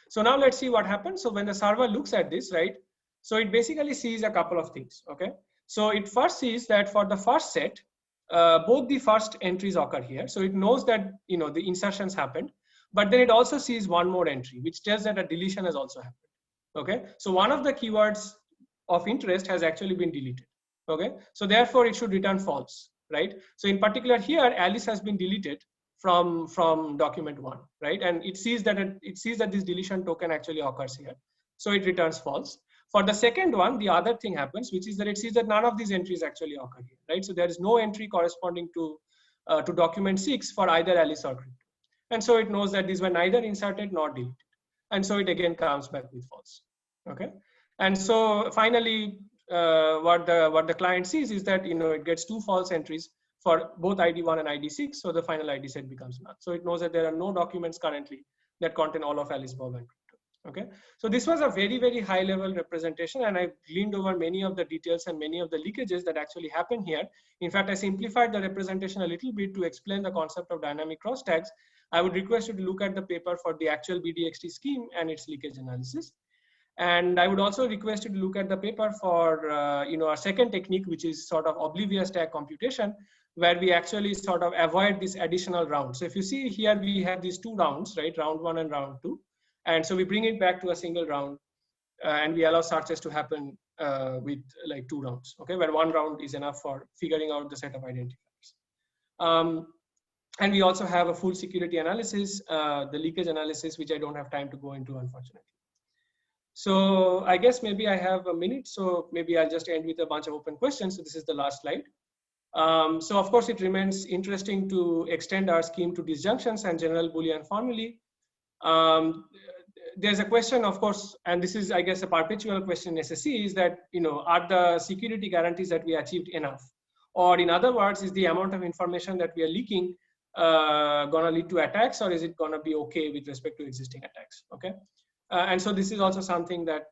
So now let's see what happens. So when the server looks at this, right? So it basically sees a couple of things. Okay, so it first sees that for the first set, both the first entries occur here. So it knows that, the insertions happened, but then it also sees one more entry, which tells that a deletion has also happened. Okay, so one of the keywords of interest has actually been deleted. Okay, so therefore it should return false, right? So in particular here, Alice has been deleted from document 1, right? And it sees that this deletion token actually occurs here. So it returns false. For the second one, the other thing happens, which is that it sees that none of these entries actually occur here, right? So there is no entry corresponding to document 6 for either Alice or crypto. And so it knows that these were neither inserted nor deleted. And so it again comes back with false, okay? And so finally, what the client sees is that, it gets 2 false entries for both ID1 and ID6. So the final ID set becomes null. So it knows that there are no documents currently that contain all of Alice, Bob, and crypto. Okay, so this was a very, very high level representation, and I gleaned over many of the details and many of the leakages that actually happen here. In fact, I simplified the representation a little bit to explain the concept of dynamic cross tags. I would request you to look at the paper for the actual BDXT scheme and its leakage analysis. And I would also request you to look at the paper for our second technique, which is sort of oblivious tag computation, where we actually sort of avoid this additional round. So if you see here, we have these 2 rounds, right? Round 1 and round 2. And so we bring it back to a single round, and we allow searches to happen with like 2 rounds, okay, where 1 round is enough for figuring out the set of identifiers. And we also have a full security analysis, the leakage analysis, which I don't have time to go into, unfortunately. So I guess maybe I have a minute, so maybe I'll just end with a bunch of open questions. So this is the last slide. So of course, it remains interesting to extend our scheme to disjunctions and general Boolean formulae. There's a question, of course, and this is, I guess, a perpetual question in SSE, is that, are the security guarantees that we achieved enough? Or in other words, is the amount of information that we are leaking gonna lead to attacks, or is it gonna be okay with respect to existing attacks? Okay, and so this is also something that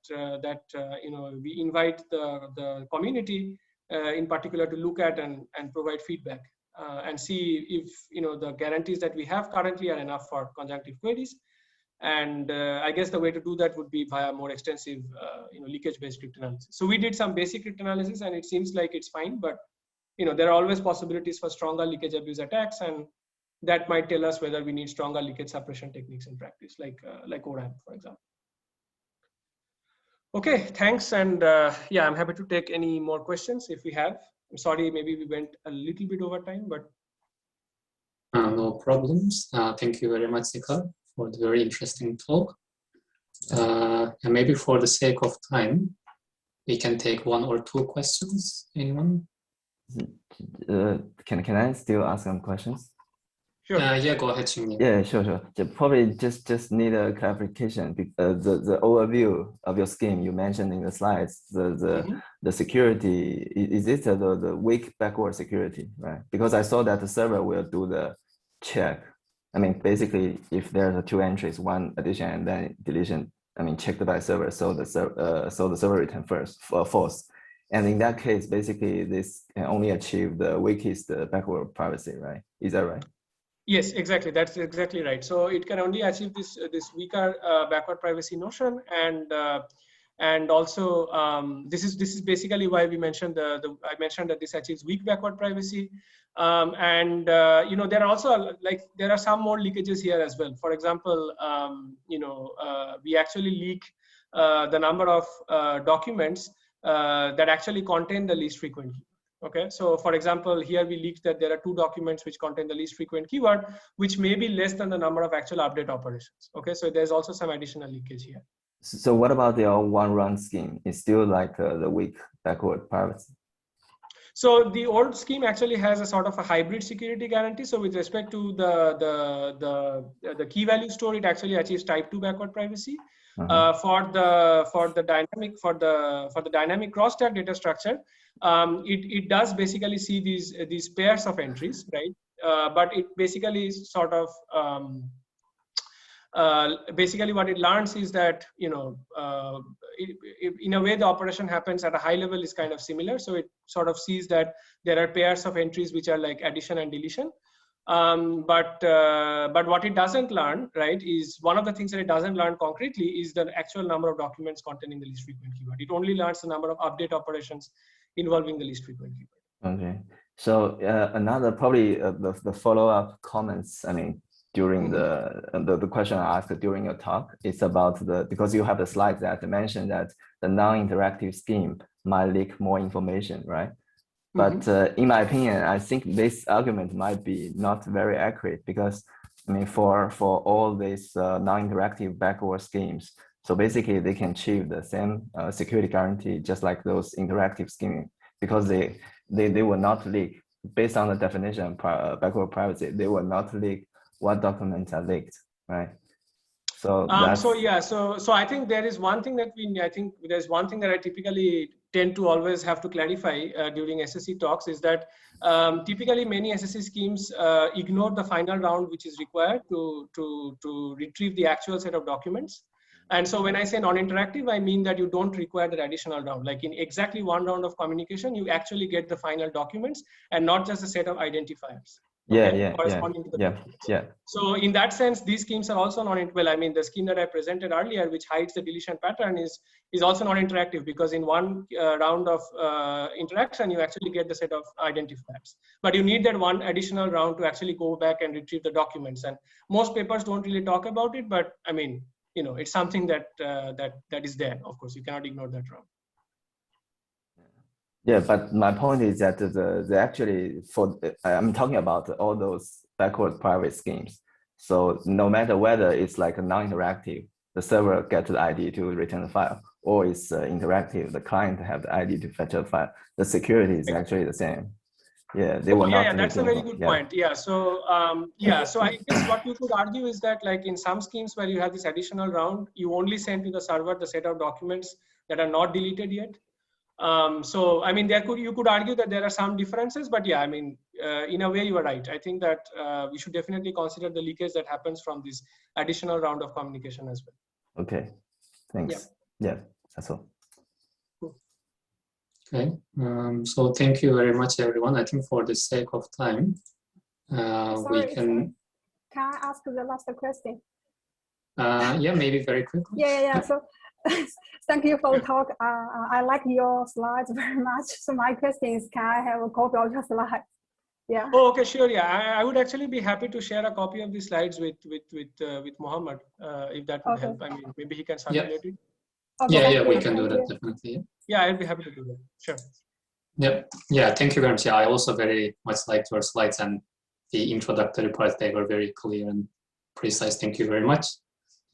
we invite the community in particular to look at and provide feedback and see if the guarantees that we have currently are enough for conjunctive queries. And I guess the way to do that would be via more extensive leakage-based cryptanalysis. So we did some basic cryptanalysis, and it seems like it's fine, but there are always possibilities for stronger leakage abuse attacks, and that might tell us whether we need stronger leakage suppression techniques in practice, like ORAM, for example. Okay, thanks, and yeah, I'm happy to take any more questions if we have. I'm sorry, maybe we went a little bit over time, but no problems. Thank you very much, Sikar, for the very interesting talk. And maybe for the sake of time, we can take 1 or 2 questions. Anyone? Can I still ask some questions? sure. Yeah, go ahead, Xingning. Yeah, sure. Probably just need a clarification. The overview of your scheme you mentioned in the slides, the security, is it the weak backward security, right? Because I saw that the server will do the check. I mean, basically, if there's 2 entries, 1 addition and then deletion, I mean, checked by server, so the server return false. And in that case, basically, this can only achieve the weakest backward privacy, right? Is that right? Yes, exactly. That's exactly right. So it can only achieve this weaker backward privacy notion, and also this is basically why we mentioned I mentioned that this achieves weak backward privacy, and there are also there are some more leakages here as well. For example, we actually leak the number of documents that actually contain the least frequent keyword. Okay, so for example, here we leaked that there are 2 documents which contain the least frequent keyword, which may be less than the number of actual update operations. Okay, so there's also some additional leakage here. So what about the 1 run scheme? It's still like the weak backward privacy. So the old scheme actually has a sort of a hybrid security guarantee. So with respect to the key value store, it actually achieves type 2 backward privacy. For the dynamic cross-stack data structure, it does basically see these pairs of entries, right? But it basically sort of basically what it learns is that in a way the operation happens at a high level is kind of similar. So it sort of sees that there are pairs of entries which are like addition and deletion. But what it doesn't learn, right, is one of the things that it doesn't learn concretely is the actual number of documents containing the least frequent keyword. It only learns the number of update operations involving the least frequent keyword. Okay. So another probably the follow-up comments, I mean, during the question I asked during your talk, it's about because you have the slide that mentioned that the non-interactive scheme might leak more information, right? But in my opinion, I think this argument might be not very accurate because, I mean, for all these non-interactive backward schemes, so basically they can achieve the same security guarantee just like those interactive schemes because they will not leak based on the definition of backward privacy. They will not leak what documents are leaked, right? So so I think there is one thing that there's one thing that I typically tend to always have to clarify during SSE talks is that typically many SSE schemes ignore the final round which is required to retrieve the actual set of documents. And so when I say non-interactive, I mean that you don't require that additional round. Like in exactly 1 round of communication, you actually get the final documents and not just a set of identifiers. So in that sense, these schemes are also well, I mean, the scheme that I presented earlier, which hides the deletion pattern, is also non-interactive because in 1 round of interaction, you actually get the set of identifiers. But you need that 1 additional round to actually go back and retrieve the documents. And most papers don't really talk about it, but I mean, it's something that is there. Of course, you cannot ignore that round. Yeah, but my point is that the actually I'm talking about all those backward private schemes. So no matter whether it's like a non-interactive, the server gets the ID to return the file, or it's interactive, the client have the ID to fetch a file. The security is actually the same. Yeah, they will not. Yeah, that's a very good point. Yeah, so so I guess what you could argue is that, like in some schemes where you have this additional round, you only send to the server the set of documents that are not deleted yet. So I mean, you could argue that there are some differences, but yeah, I mean, in a way you are right. I think that we should definitely consider the leakage that happens from this additional round of communication as well. Okay, thanks. Yeah, that's all. Okay, so thank you very much, everyone. I think for the sake of time, we can. Can I ask the last question? Yeah, maybe very quickly. Yeah. So thank you for the talk. I like your slides very much. So my question is, can I have a copy of your slides? Yeah. Oh, okay, sure. Yeah, I would actually be happy to share a copy of the slides with Mohammed, if that would help. I mean, maybe he can circulate it. Okay, Yeah, we can do that definitely. Yeah, I'd be happy to do that. Sure. Yep. Yeah, thank you very much. Yeah, I also very much liked your slides and the introductory part. They were very clear and precise. Thank you very much.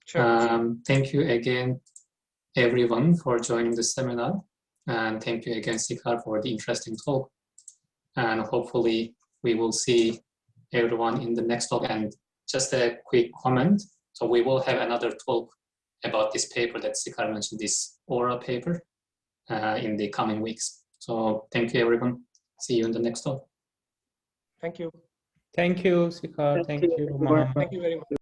Sure. Thank you again, everyone, for joining the seminar. And thank you again, Sikar, for the interesting talk. And hopefully we will see everyone in the next talk. And just a quick comment. So we will have another talk about this paper that Sikar mentioned, this oral paper, in the coming weeks. So thank you, everyone. See you in the next talk. Thank you. Thank you, Sikar. Thank you, Mohammed. Thank you very much.